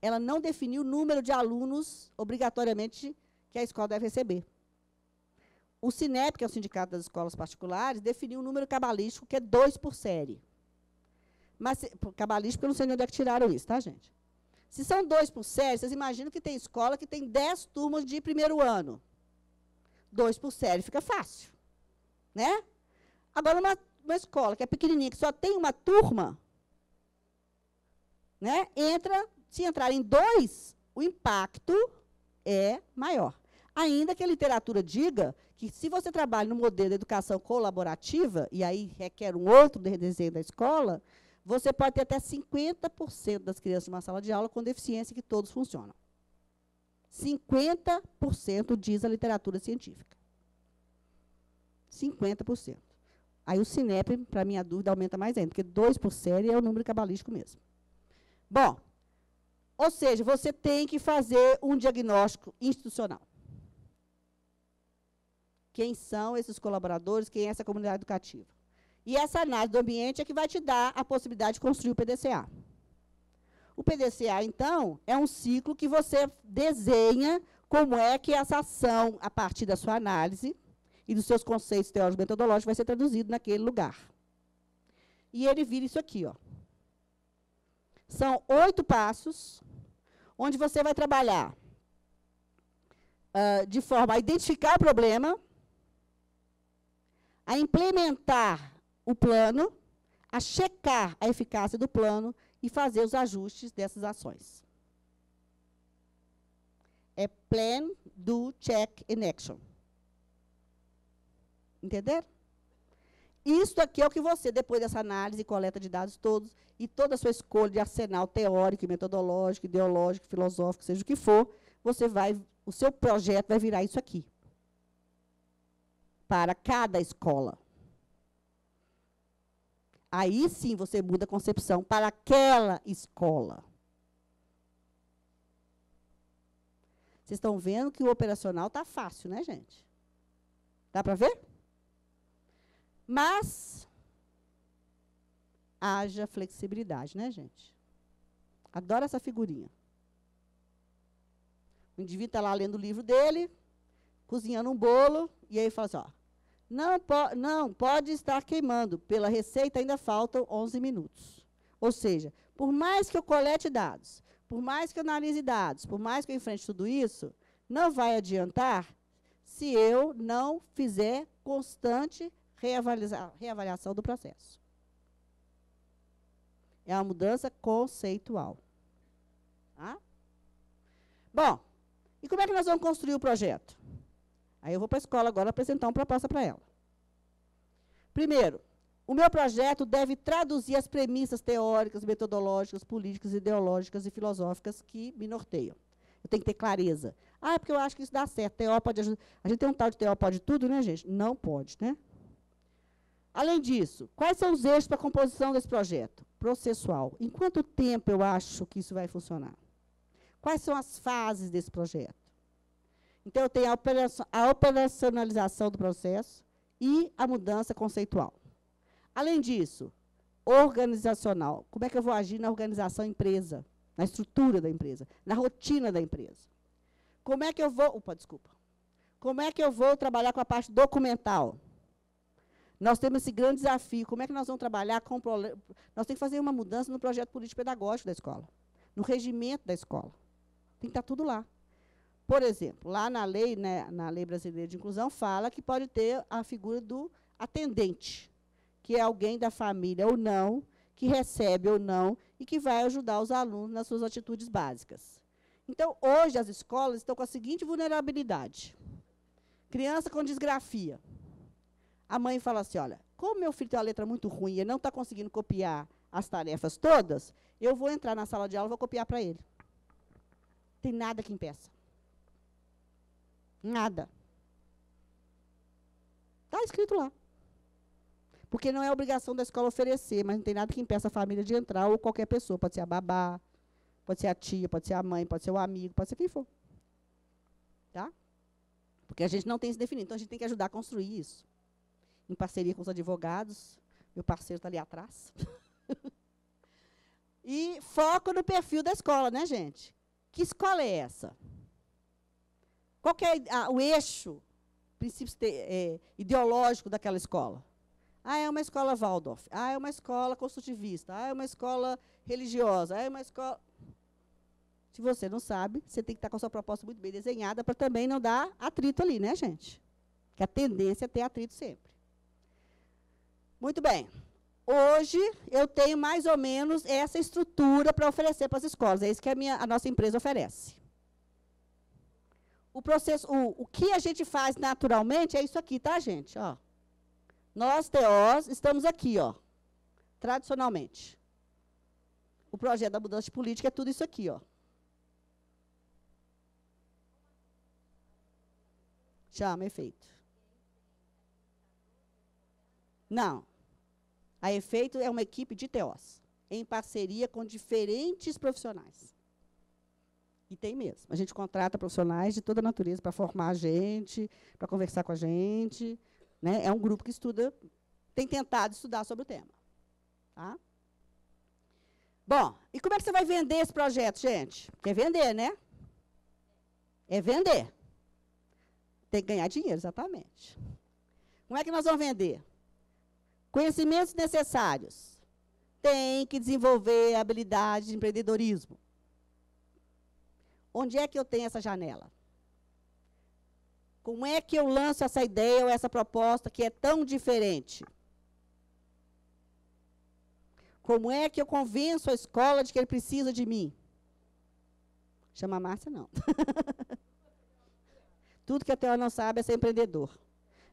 [SPEAKER 5] ela não definiu o número de alunos, obrigatoriamente, que a escola deve receber. O SINEP, que é o Sindicato das Escolas Particulares, definiu um número cabalístico, que é 2 por série. Mas, cabalístico, eu não sei de onde é que tiraram isso, tá, gente? Se são 2 por série, vocês imaginam que tem escola que tem 10 turmas de primeiro ano. 2 por série fica fácil. Né? Agora, uma escola que é pequenininha, que só tem uma turma, né, se entrar em 2, o impacto é maior. Ainda que a literatura diga que, se você trabalha no modelo de educação colaborativa, e aí requer um outro redesenho da escola, você pode ter até 50% das crianças numa sala de aula com deficiência, que todos funcionam. 50% diz a literatura científica. 50%. Aí o SINEP, para minha dúvida, aumenta mais ainda, porque 2 por série é o número cabalístico mesmo. Bom, ou seja, você tem que fazer um diagnóstico institucional. Quem são esses colaboradores, quem é essa comunidade educativa? E essa análise do ambiente é que vai te dar a possibilidade de construir o PDCA. O PDCA, então, é um ciclo que você desenha como é que essa ação, a partir da sua análise e dos seus conceitos teóricos e metodológicos, vai ser traduzido naquele lugar. E ele vira isso aqui, ó. São 8 passos, onde você vai trabalhar de forma a identificar o problema, a implementar o plano, a checar a eficácia do plano e fazer os ajustes dessas ações. É plan, do, check and action. Entenderam? Isso aqui é o que você, depois dessa análise e coleta de dados todos, e toda a sua escolha de arsenal teórico, metodológico, ideológico, filosófico, seja o que for, o seu projeto vai virar isso aqui. Para cada escola. Aí sim você muda a concepção para aquela escola. Vocês estão vendo que o operacional está fácil, né, gente? Dá para ver? Mas haja flexibilidade, né, gente? Adoro essa figurinha. O indivíduo está lá lendo o livro dele, cozinhando um bolo, e aí fala assim, ó, Não pode estar queimando. Pela receita ainda faltam 11 minutos. Ou seja, por mais que eu colete dados, por mais que eu analise dados, por mais que eu enfrente tudo isso, não vai adiantar se eu não fizer constante reavaliação do processo. É uma mudança conceitual. Tá? Bom, e como é que nós vamos construir o projeto? Aí eu vou para a escola agora apresentar uma proposta para ela. Primeiro, o meu projeto deve traduzir as premissas teóricas, metodológicas, políticas, ideológicas e filosóficas que me norteiam. Eu tenho que ter clareza. Ah, é porque eu acho que isso dá certo. TO pode ajudar. A gente tem um tal de TO pode tudo, né, gente? Não pode, né? Além disso, quais são os eixos para a composição desse projeto? Processual. Em quanto tempo eu acho que isso vai funcionar? Quais são as fases desse projeto? Então, eu tenho a operacionalização do processo e a mudança conceitual. Além disso, organizacional. Como é que eu vou agir na organização da empresa, na estrutura da empresa, na rotina da empresa? Como é que eu vou... Como é que eu vou trabalhar com a parte documental? Nós temos esse grande desafio. Como é que nós vamos trabalhar com... Nós temos que fazer uma mudança no projeto político-pedagógico da escola, no regimento da escola. Tem que estar tudo lá. Por exemplo, lá na lei, né, na Lei Brasileira de Inclusão, fala que pode ter a figura do atendente, que é alguém da família ou não, que recebe ou não, e que vai ajudar os alunos nas suas atitudes básicas. Então, hoje, as escolas estão com a seguinte vulnerabilidade. Criança com disgrafia. A mãe fala assim, olha, como meu filho tem uma letra muito ruim e ele não está conseguindo copiar as tarefas todas, eu vou entrar na sala de aula e vou copiar para ele. Tem nada que impeça. Nada. Está escrito lá. Porque não é obrigação da escola oferecer, mas não tem nada que impeça a família de entrar, ou qualquer pessoa. Pode ser a babá, pode ser a tia, pode ser a mãe, pode ser o amigo, pode ser quem for. Tá? Porque a gente não tem se definido. Então, a gente tem que ajudar a construir isso. Em parceria com os advogados. Meu parceiro está ali atrás. E foco no perfil da escola, né, gente? Que escola é essa? Qual que é o eixo, princípio ideológico daquela escola? Ah, é uma escola Waldorf. Ah, é uma escola construtivista. Ah, é uma escola religiosa. Ah, é uma escola... Se você não sabe, você tem que estar com a sua proposta muito bem desenhada para também não dar atrito ali, né, gente? Porque a tendência é ter atrito sempre. Muito bem. Hoje, eu tenho mais ou menos essa estrutura para oferecer para as escolas. É isso que a nossa empresa oferece. O que a gente faz naturalmente é isso aqui, tá, gente? Ó. Nós, TOs, estamos aqui, ó, tradicionalmente. O projeto da mudança de política é tudo isso aqui, ó. Chama efeito. Não. A Efeito é uma equipe de TOs, em parceria com diferentes profissionais. E tem mesmo. A gente contrata profissionais de toda a natureza para formar a gente, para conversar com a gente. Né? É um grupo que estuda, tem tentado estudar sobre o tema. Tá? Bom, e como é que você vai vender esse projeto, gente? Quer vender, né? É vender. Tem que ganhar dinheiro, exatamente. Como é que nós vamos vender? Conhecimentos necessários. Tem que desenvolver habilidade de empreendedorismo. Onde é que eu tenho essa janela? Como é que eu lanço essa ideia ou essa proposta que é tão diferente? Como é que eu convenço a escola de que ele precisa de mim? Chama a Márcia, não. Tudo que a Teó não sabe é ser empreendedor.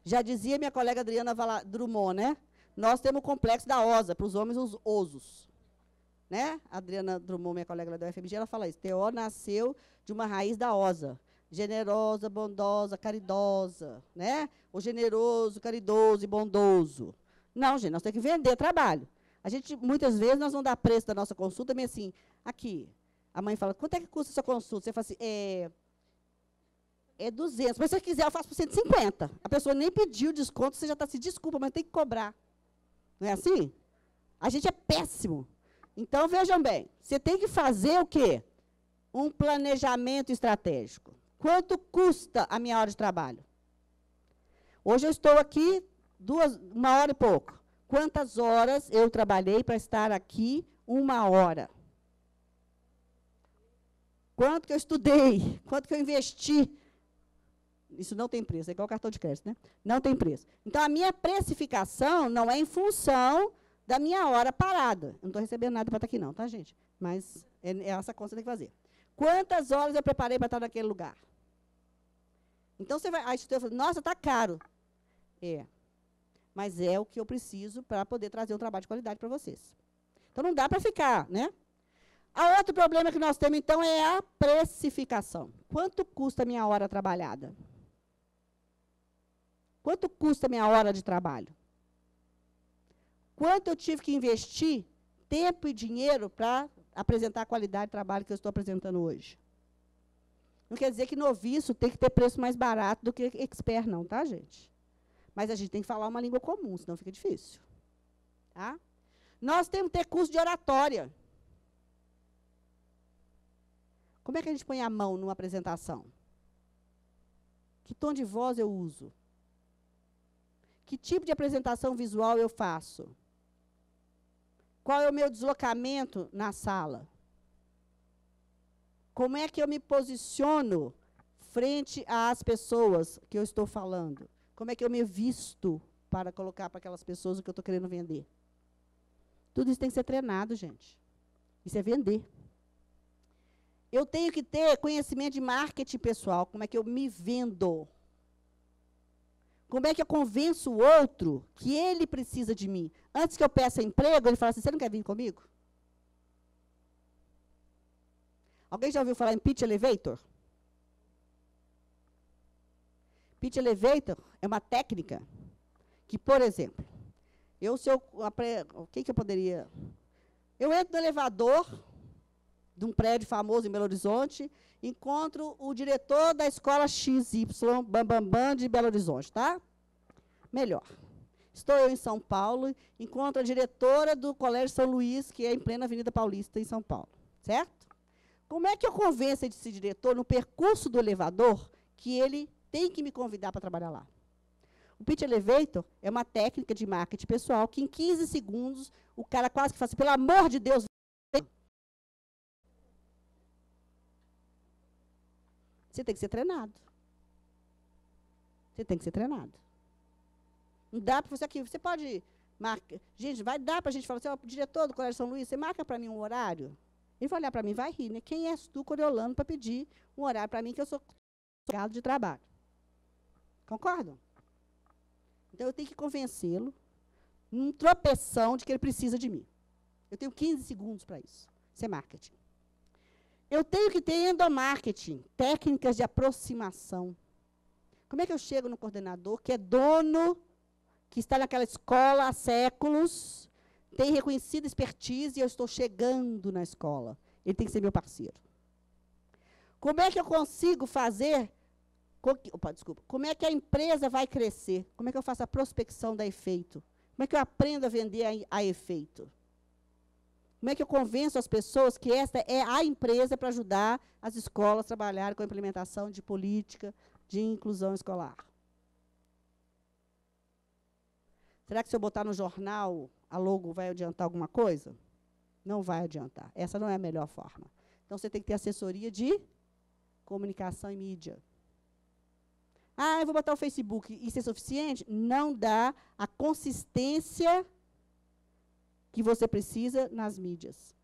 [SPEAKER 5] Já dizia minha colega Adriana Drummond, né? Nós temos o complexo da osa, para os homens, os osos. Né? A Adriana Drummond, minha colega lá da UFMG, ela fala isso. Teó nasceu de uma raiz da osa. Generosa, bondosa, caridosa. Né? O generoso, caridoso e bondoso. Não, gente, nós temos que vender trabalho. A gente, muitas vezes, nós vamos dar preço da nossa consulta, meio assim, aqui. A mãe fala, quanto é que custa a sua consulta? Você fala assim, é 200. Mas se você quiser, eu faço por 150. A pessoa nem pediu desconto, você já está se desculpa, mas tem que cobrar. Não é assim? A gente é péssimo. Então, vejam bem, você tem que fazer o quê? Um planejamento estratégico. Quanto custa a minha hora de trabalho? Hoje eu estou aqui 1 hora e pouco. Quantas horas eu trabalhei para estar aqui 1 hora? Quanto que eu estudei? Quanto que eu investi? Isso não tem preço, é igual cartão de crédito, né? Não tem preço. Então, a minha precificação não é em função da minha hora parada. Eu não estou recebendo nada para estar aqui, não, tá, gente? Mas é essa conta que você tem que fazer. Quantas horas eu preparei para estar naquele lugar? Então, você vai... Aí você fala, nossa, está caro. É. Mas é o que eu preciso para poder trazer um trabalho de qualidade para vocês. Então, não dá para ficar, né? A outro problema que nós temos, então, é a precificação. Quanto custa a minha hora trabalhada? Quanto custa a minha hora de trabalho? Quanto eu tive que investir tempo e dinheiro para apresentar a qualidade de trabalho que eu estou apresentando hoje? Não quer dizer que noviço tem que ter preço mais barato do que expert, não, tá, gente? Mas a gente tem que falar uma língua comum, senão fica difícil. Tá? Nós temos que ter curso de oratória. Como é que a gente põe a mão numa apresentação? Que tom de voz eu uso? Que tipo de apresentação visual eu faço? Qual é o meu deslocamento na sala? Como é que eu me posiciono frente às pessoas que eu estou falando? Como é que eu me visto para colocar para aquelas pessoas o que eu estou querendo vender? Tudo isso tem que ser treinado, gente. Isso é vender. Eu tenho que ter conhecimento de marketing pessoal. Como é que eu me vendo? Como é que eu convenço o outro que ele precisa de mim? Antes que eu peça emprego, ele fala assim, você não quer vir comigo? Alguém já ouviu falar em pitch elevator? Pitch elevator é uma técnica que, por exemplo, o que eu poderia... Eu entro no elevador de um prédio famoso em Belo Horizonte, encontro o diretor da escola XY, Bambambam de Belo Horizonte, tá? Melhor. Estou eu em São Paulo, encontro a diretora do Colégio São Luís, que é em plena Avenida Paulista, em São Paulo, certo? Como é que eu convenço esse diretor, no percurso do elevador, que ele tem que me convidar para trabalhar lá? O pitch elevator é uma técnica de marketing pessoal que, em 15 segundos, o cara quase que fala assim, pelo amor de Deus, você tem que ser treinado. Você tem que ser treinado. Não dá para você aqui. Você pode marcar. Gente, vai dar para a gente falar assim, ó, diretor do Colégio São Luís, você marca para mim um horário? Ele vai olhar para mim e vai rir, né? Quem és tu, Coriolano, para pedir um horário para mim que eu sou empregado de trabalho? Concordam? Então, eu tenho que convencê-lo, num tropeção, de que ele precisa de mim. Eu tenho 15 segundos para isso. Isso é marketing. Eu tenho que ter endomarketing, técnicas de aproximação. Como é que eu chego no coordenador, que é dono, que está naquela escola há séculos, tem reconhecida expertise e eu estou chegando na escola? Ele tem que ser meu parceiro. Como é que eu consigo fazer... desculpa. Como é que a empresa vai crescer? Como é que eu faço a prospecção da efeito? Como é que eu aprendo a vender a efeito? Como é que eu convenço as pessoas que esta é a empresa para ajudar as escolas a trabalhar com a implementação de política de inclusão escolar? Será que se eu botar no jornal a logo vai adiantar alguma coisa? Não vai adiantar. Essa não é a melhor forma. Então, você tem que ter assessoria de comunicação e mídia. Ah, eu vou botar o Facebook. Isso é suficiente? Não dá a consistência que você precisa nas mídias.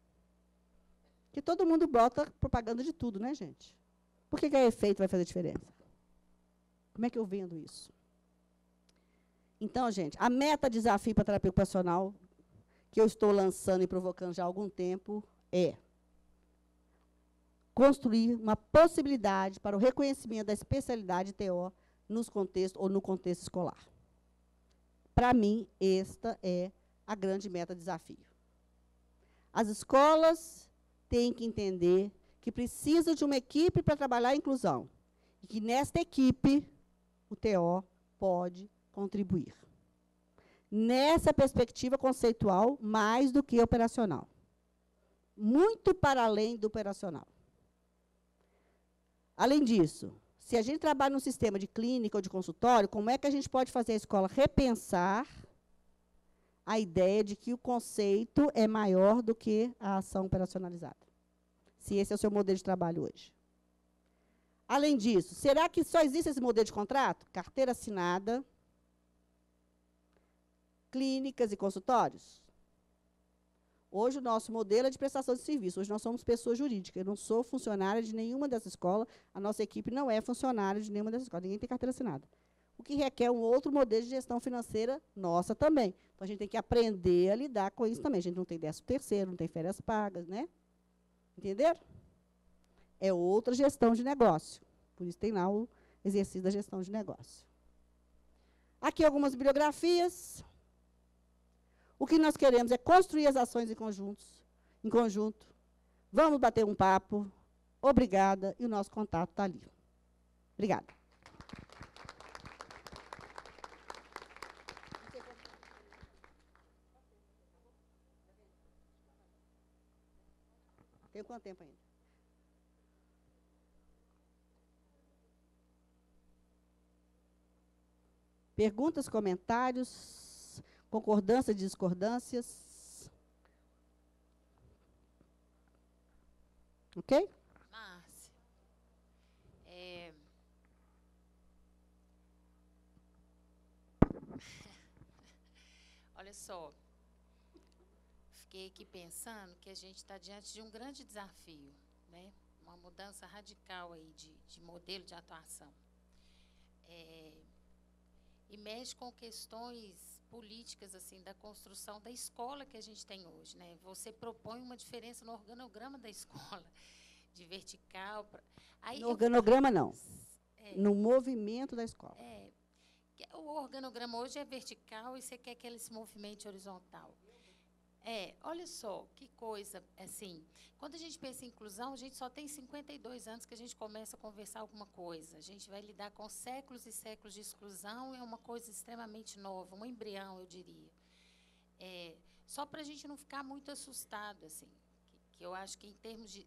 [SPEAKER 5] Porque todo mundo bota propaganda de tudo, né, gente? Por que a efeito vai fazer diferença? Como é que eu vendo isso? Então, gente, a meta desafio para terapia ocupacional que eu estou lançando e provocando já há algum tempo é construir uma possibilidade para o reconhecimento da especialidade TO nos contextos ou no contexto escolar. Para mim, esta é a grande meta desafio. As escolas têm que entender que precisam de uma equipe para trabalhar a inclusão. E que nesta equipe, o TO pode contribuir. Nessa perspectiva conceitual, mais do que operacional. Muito para além do operacional. Além disso, se a gente trabalha num sistema de clínica ou de consultório, como é que a gente pode fazer a escola repensar a ideia de que o conceito é maior do que a ação operacionalizada? Se esse é o seu modelo de trabalho hoje. Além disso, será que só existe esse modelo de contrato? Carteira assinada, clínicas e consultórios? Hoje, o nosso modelo é de prestação de serviço. Hoje, nós somos pessoa jurídica. Eu não sou funcionária de nenhuma dessas escolas. A nossa equipe não é funcionária de nenhuma dessas escolas. Ninguém tem carteira assinada. O que requer um outro modelo de gestão financeira nossa também. Então, a gente tem que aprender a lidar com isso também. A gente não tem 13º, não tem férias pagas, né? Entenderam? É outra gestão de negócio. Por isso tem lá o exercício da gestão de negócio. Aqui algumas bibliografias. O que nós queremos é construir as ações em conjunto. Vamos bater um papo. Obrigada. E o nosso contato está ali. Obrigada. Tem quanto tempo ainda? Perguntas, comentários, concordâncias, discordâncias. Ok?
[SPEAKER 8] Márcia, olha só, fiquei aqui pensando que a gente está diante de um grande desafio, né? Uma mudança radical aí de modelo de atuação. E mexe com questões políticas assim da construção da escola que a gente tem hoje, né? Você propõe uma diferença no organograma da escola, de vertical.
[SPEAKER 5] No organograma, não. No movimento da escola.
[SPEAKER 8] O organograma hoje é vertical e você quer que ele se movimente horizontal. Olha só, que coisa, assim, quando a gente pensa em inclusão, a gente só tem 52 anos que a gente começa a conversar alguma coisa. A gente vai lidar com séculos e séculos de exclusão, é uma coisa extremamente nova, um embrião, eu diria. Só para a gente não ficar muito assustado, assim, que eu acho que em termos de,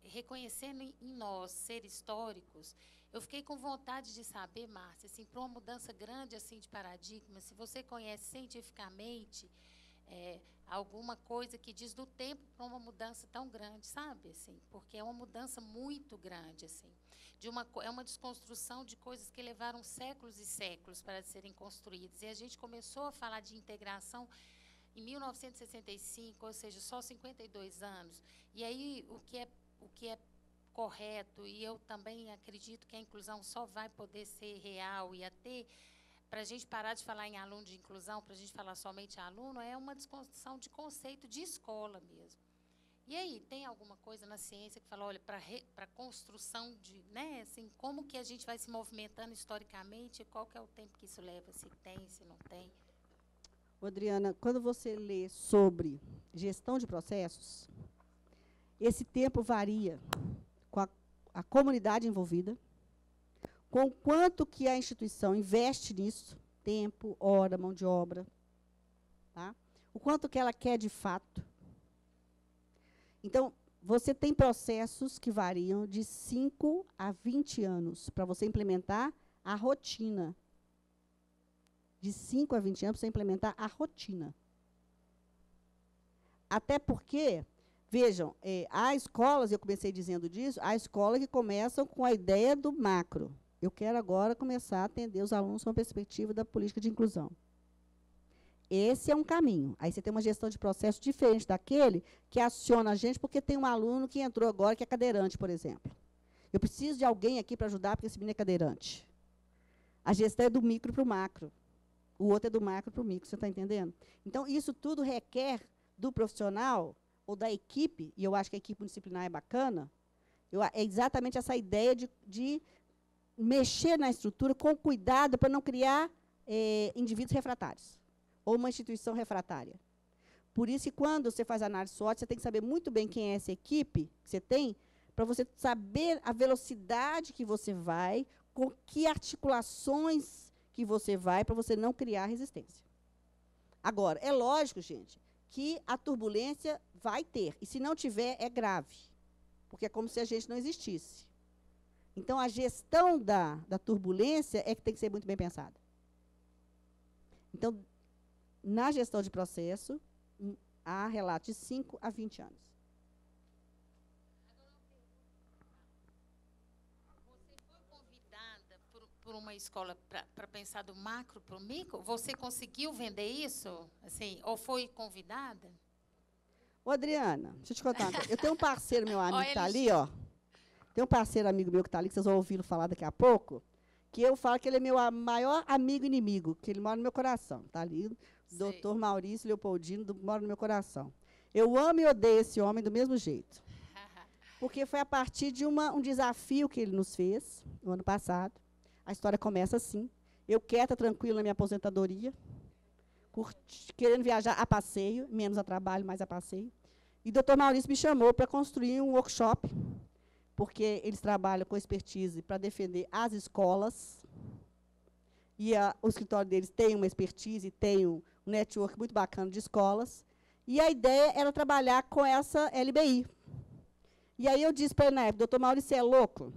[SPEAKER 8] reconhecendo em nós, seres históricos, eu fiquei com vontade de saber, Márcia, assim, para uma mudança grande assim, de paradigma, se você conhece cientificamente alguma coisa que diz do tempo para uma mudança tão grande, sabe? Assim, porque é uma mudança muito grande, assim, é uma desconstrução de coisas que levaram séculos e séculos para serem construídas. E a gente começou a falar de integração em 1965, ou seja, só 52 anos. E aí o que é correto, e eu também acredito que a inclusão só vai poder ser real e até para a gente parar de falar em aluno de inclusão, para a gente falar somente aluno, é uma desconstrução de conceito de escola mesmo. E aí, tem alguma coisa na ciência que fala, olha, para a construção de, né, assim, como que a gente vai se movimentando historicamente, qual que é o tempo que isso leva, se tem, se não tem?
[SPEAKER 5] Adriana, quando você lê sobre gestão de processos, esse tempo varia com a comunidade envolvida, com o quanto que a instituição investe nisso, tempo, hora, mão de obra, tá? O quanto que ela quer de fato. Então, você tem processos que variam de 5 a 20 anos para você implementar a rotina. De 5 a 20 anos para você implementar a rotina. Até porque, vejam, há escolas, eu comecei dizendo disso, há escolas que começam com a ideia do macro. Eu quero agora começar a atender os alunos com a perspectiva da política de inclusão. Esse é um caminho. Aí você tem uma gestão de processo diferente daquele que aciona a gente porque tem um aluno que entrou agora que é cadeirante, por exemplo. Eu preciso de alguém aqui para ajudar porque esse menino é cadeirante. A gestão é do micro para o macro. O outro é do macro para o micro, você está entendendo? Então, isso tudo requer do profissional ou da equipe, e eu acho que a equipe disciplinar é bacana, é exatamente essa ideia de mexer na estrutura com cuidado para não criar indivíduos refratários ou uma instituição refratária. Por isso que, quando você faz análise SWOT, você tem que saber muito bem quem é essa equipe que você tem, para você saber a velocidade que você vai, com que articulações que você vai, para você não criar resistência. Agora, é lógico, gente, que a turbulência vai ter. E, se não tiver, é grave. Porque é como se a gente não existisse. Então, a gestão da turbulência é que tem que ser muito bem pensada. Então, na gestão de processo, há relatos de 5 a 20 anos.
[SPEAKER 9] Você foi convidada por uma escola para pensar do macro para o micro? Você conseguiu vender isso? Assim, ou foi convidada?
[SPEAKER 5] Ô, Adriana, deixa eu te contar uma coisa. Eu tenho um parceiro, meu amigo, que está
[SPEAKER 9] OLX.
[SPEAKER 5] ali, ó. Tem um parceiro amigo meu que está ali, que vocês vão ouvi-lo falar daqui a pouco, que eu falo que ele é meu maior amigo inimigo, que ele mora no meu coração. Está ali, doutor Maurício Leopoldino, mora no meu coração. Eu amo e odeio esse homem do mesmo jeito. Porque foi a partir de um desafio que ele nos fez, no ano passado. A história começa assim. Eu quieta, tranquila na minha aposentadoria, querendo viajar a passeio, menos a trabalho, mais a passeio. E o doutor Maurício me chamou para construir um workshop, porque eles trabalham com expertise para defender as escolas. E o escritório deles tem uma expertise, tem um network muito bacana de escolas. E a ideia era trabalhar com essa LBI. E aí eu disse para ele na época, doutor Maurício, você é louco?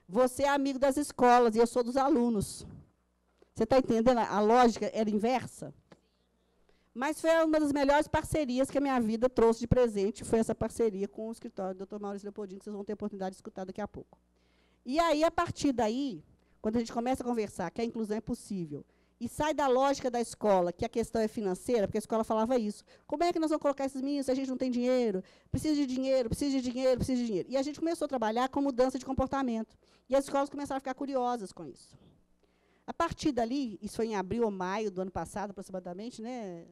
[SPEAKER 5] Você é amigo das escolas e eu sou dos alunos. Você está entendendo? A lógica era inversa. Mas foi uma das melhores parcerias que a minha vida trouxe de presente, foi essa parceria com o escritório do Dr. Maurício Leopoldino, que vocês vão ter a oportunidade de escutar daqui a pouco. E aí, a partir daí, quando a gente começa a conversar que a inclusão é possível, e sai da lógica da escola, que a questão é financeira, porque a escola falava isso. Como é que nós vamos colocar esses meninos se a gente não tem dinheiro? Precisa de dinheiro, precisa de dinheiro, precisa de dinheiro. E a gente começou a trabalhar com mudança de comportamento. E as escolas começaram a ficar curiosas com isso. A partir dali, isso foi em abril ou maio do ano passado, aproximadamente, né?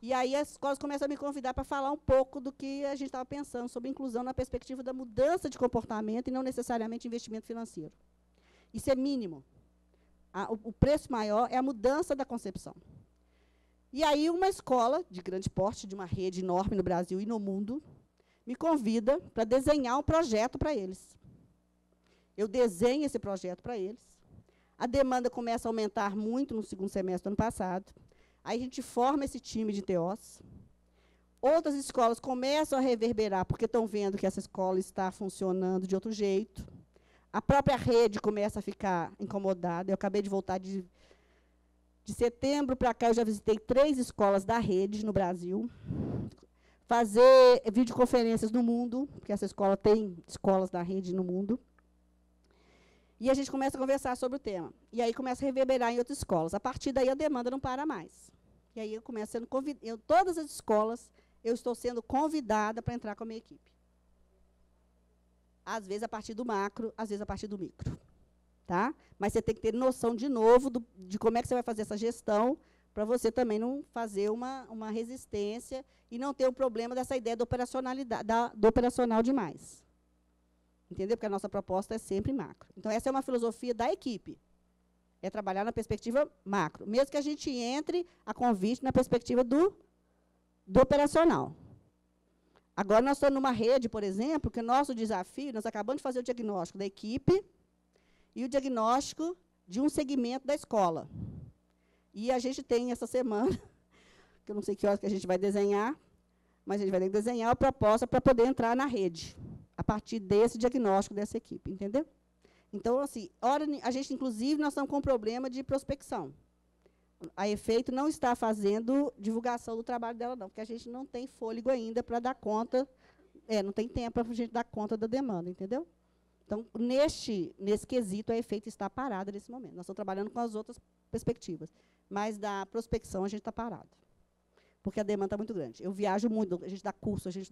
[SPEAKER 5] E aí as escolas começam a me convidar para falar um pouco do que a gente estava pensando sobre inclusão na perspectiva da mudança de comportamento e não necessariamente investimento financeiro. Isso é mínimo. O preço maior é a mudança da concepção. E aí uma escola de grande porte, de uma rede enorme no Brasil e no mundo, me convida para desenhar um projeto para eles. Eu desenho esse projeto para eles. A demanda começa a aumentar muito no segundo semestre do ano passado. Aí a gente forma esse time de TOs. Outras escolas começam a reverberar, porque estão vendo que essa escola está funcionando de outro jeito. A própria rede começa a ficar incomodada. Eu acabei de voltar de setembro para cá, eu já visitei 3 escolas da rede no Brasil. Fazer videoconferências no mundo, porque essa escola tem escolas da rede no mundo. E a gente começa a conversar sobre o tema. E aí começa a reverberar em outras escolas. A partir daí, a demanda não para mais. E aí eu começo sendo convidada. Todas as escolas, eu estou sendo convidada para entrar com a minha equipe. Às vezes a partir do macro, às vezes a partir do micro. Tá? Mas você tem que ter noção, de novo, de como é que você vai fazer essa gestão, para você também não fazer uma resistência e não ter o problema dessa ideia da operacionalidade, do operacional demais. Entendeu? Porque a nossa proposta é sempre macro. Então, essa é uma filosofia da equipe. É trabalhar na perspectiva macro. Mesmo que a gente entre a convite na perspectiva do operacional. Agora, nós estamos numa rede, por exemplo, que o nosso desafio, nós acabamos de fazer o diagnóstico da equipe e o diagnóstico de um segmento da escola. E a gente tem, essa semana, que eu não sei que horas que a gente vai desenhar, mas a gente vai ter que desenhar a proposta para poder entrar na rede, a partir desse diagnóstico dessa equipe, entendeu? Então, assim, a gente, inclusive, nós estamos com um problema de prospecção. A Efeito não está fazendo divulgação do trabalho dela, não, porque a gente não tem fôlego ainda para dar conta, não tem tempo para a gente dar conta da demanda, entendeu? Então, nesse quesito, a Efeito está parada nesse momento. Nós estamos trabalhando com as outras perspectivas, mas da prospecção a gente está parado, porque a demanda está muito grande. Eu viajo muito, a gente dá curso, a gente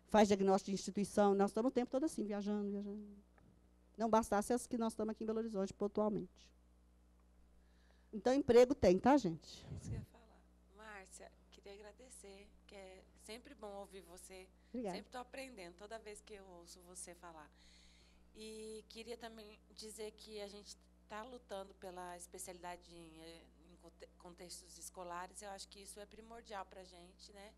[SPEAKER 5] faz diagnóstico de instituição, nós estamos o tempo todo assim, viajando. Não bastasse as que nós estamos aqui em Belo Horizonte, pontualmente. Então, emprego tem, tá, gente?
[SPEAKER 8] Isso que eu ia falar. Márcia, queria agradecer, que é sempre bom ouvir você.
[SPEAKER 5] Obrigada.
[SPEAKER 8] Sempre estou aprendendo, toda vez que eu ouço você falar. E queria também dizer que a gente está lutando pela especialidade em contextos escolares. Eu acho que isso é primordial para a gente, né?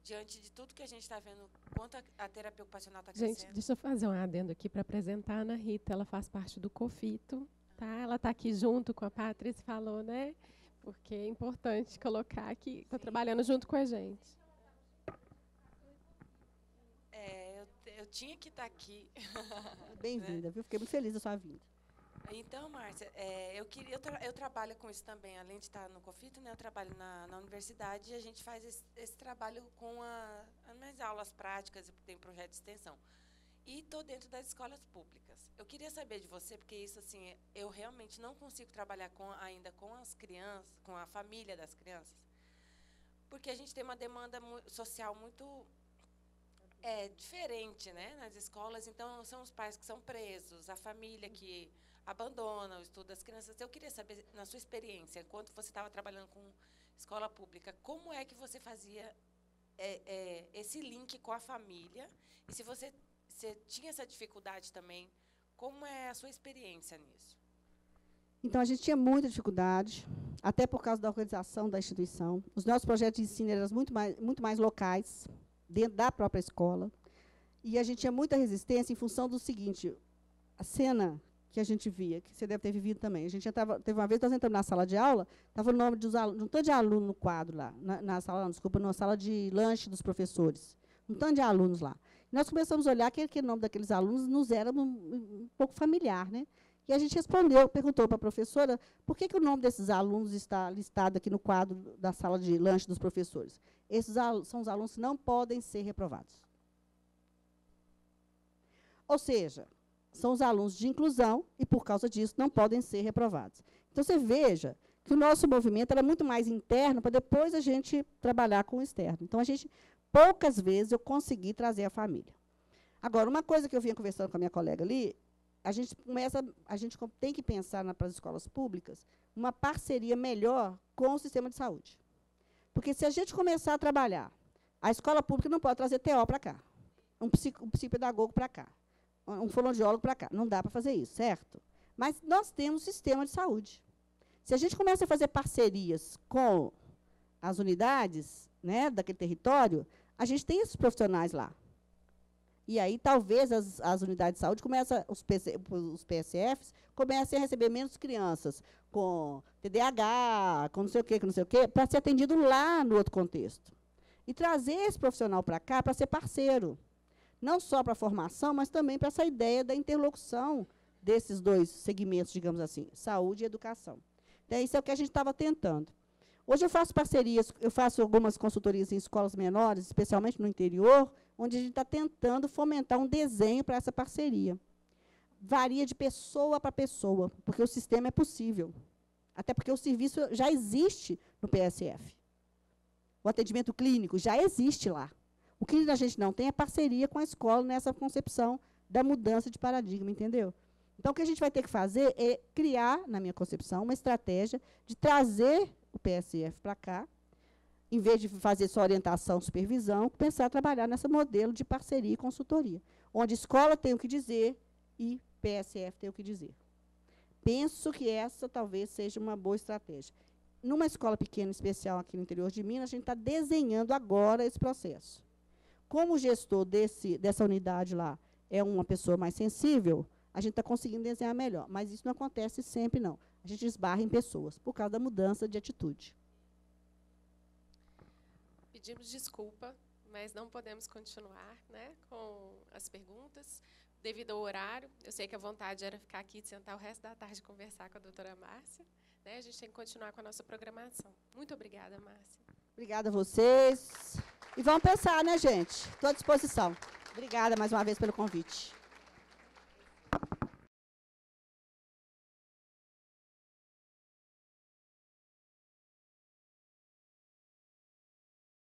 [SPEAKER 8] Diante de tudo que a gente está vendo, quanto a terapia ocupacional está crescendo.
[SPEAKER 1] Gente, deixa eu fazer um adendo aqui para apresentar a Ana Rita. Ela faz parte do COFITO, tá? Ela está aqui junto com a Patrícia, falou, né? Porque é importante colocar que está trabalhando junto com a gente.
[SPEAKER 8] Eu tinha que estar aqui.
[SPEAKER 5] Bem-vinda, viu? Fiquei muito feliz da sua vinda.
[SPEAKER 8] Então, Márcia, eu trabalho com isso também, além de estar no COFITO, né, eu trabalho na universidade e a gente faz esse trabalho com as minhas aulas práticas, tem projeto de extensão. E estou dentro das escolas públicas. Eu queria saber de você, porque isso, assim, eu realmente não consigo trabalhar ainda com as crianças, com a família das crianças, porque a gente tem uma demanda social muito diferente, né, nas escolas. Então, são os pais que são presos, a família que abandona o estudo das crianças. Eu queria saber, na sua experiência, enquanto você estava trabalhando com escola pública, como é que você fazia esse link com a família? E se você tinha essa dificuldade também, como é a sua experiência nisso?
[SPEAKER 5] Então, a gente tinha muita dificuldade, até por causa da organização da instituição. Os nossos projetos de ensino eram muito mais locais, dentro da própria escola. E a gente tinha muita resistência em função do seguinte, a cena que a gente via, que você deve ter vivido também. A gente teve uma vez, nós entramos na sala de aula, estava o nome de um tanto de aluno no quadro lá, na sala de lanche dos professores. Um tanto de alunos lá. Nós começamos a olhar que aquele nome daqueles alunos nos era um pouco familiar, né? E a gente perguntou para a professora por que o nome desses alunos está listado aqui no quadro da sala de lanche dos professores. Esses são os alunos que não podem ser reprovados. Ou seja, são os alunos de inclusão e, por causa disso, não podem ser reprovados. Então, você veja que o nosso movimento era muito mais interno para depois a gente trabalhar com o externo. Então, poucas vezes eu consegui trazer a família. Agora, uma coisa que eu vinha conversando com a minha colega ali, a gente tem que pensar para as escolas públicas uma parceria melhor com o sistema de saúde. Porque se a gente começar a trabalhar, a escola pública não pode trazer TO para cá, um psicopedagogo para cá, um fonoaudiólogo para cá. Não dá para fazer isso, certo? Mas nós temos sistema de saúde. Se a gente começa a fazer parcerias com as unidades, né, daquele território, a gente tem esses profissionais lá. E aí, talvez, as unidades de saúde, os PSFs, comecem a receber menos crianças com TDAH, com não sei o quê, para ser atendido lá no outro contexto. E trazer esse profissional para cá para ser parceiro. Não só para a formação, mas também para essa ideia da interlocução desses dois segmentos, digamos assim, saúde e educação. Então, isso é o que a gente estava tentando. Hoje eu faço parcerias, eu faço algumas consultorias em escolas menores, especialmente no interior, onde a gente está tentando fomentar um desenho para essa parceria. Varia de pessoa para pessoa, porque o sistema é possível. Até porque o serviço já existe no PSF. O atendimento clínico já existe lá. O que a gente não tem é parceria com a escola nessa concepção da mudança de paradigma, entendeu? Então, o que a gente vai ter que fazer é criar, na minha concepção, uma estratégia de trazer o PSF para cá, em vez de fazer só orientação, supervisão, começar a trabalhar nesse modelo de parceria e consultoria, onde escola tem o que dizer e PSF tem o que dizer. Penso que essa talvez seja uma boa estratégia. Numa escola pequena, especial aqui no interior de Minas, a gente está desenhando agora esse processo. Como o gestor dessa unidade lá é uma pessoa mais sensível, a gente está conseguindo desenhar melhor. Mas isso não acontece sempre, não. A gente esbarra em pessoas, por causa da mudança de atitude.
[SPEAKER 1] Pedimos desculpa, mas não podemos continuar, né, com as perguntas, devido ao horário. Eu sei que a vontade era ficar aqui, sentar o resto da tarde e conversar com a doutora Márcia. Né, a gente tem que continuar com a nossa programação. Muito obrigada, Márcia.
[SPEAKER 5] Obrigada a vocês. E vamos pensar, né, gente? Estou à disposição. Obrigada mais uma vez pelo convite.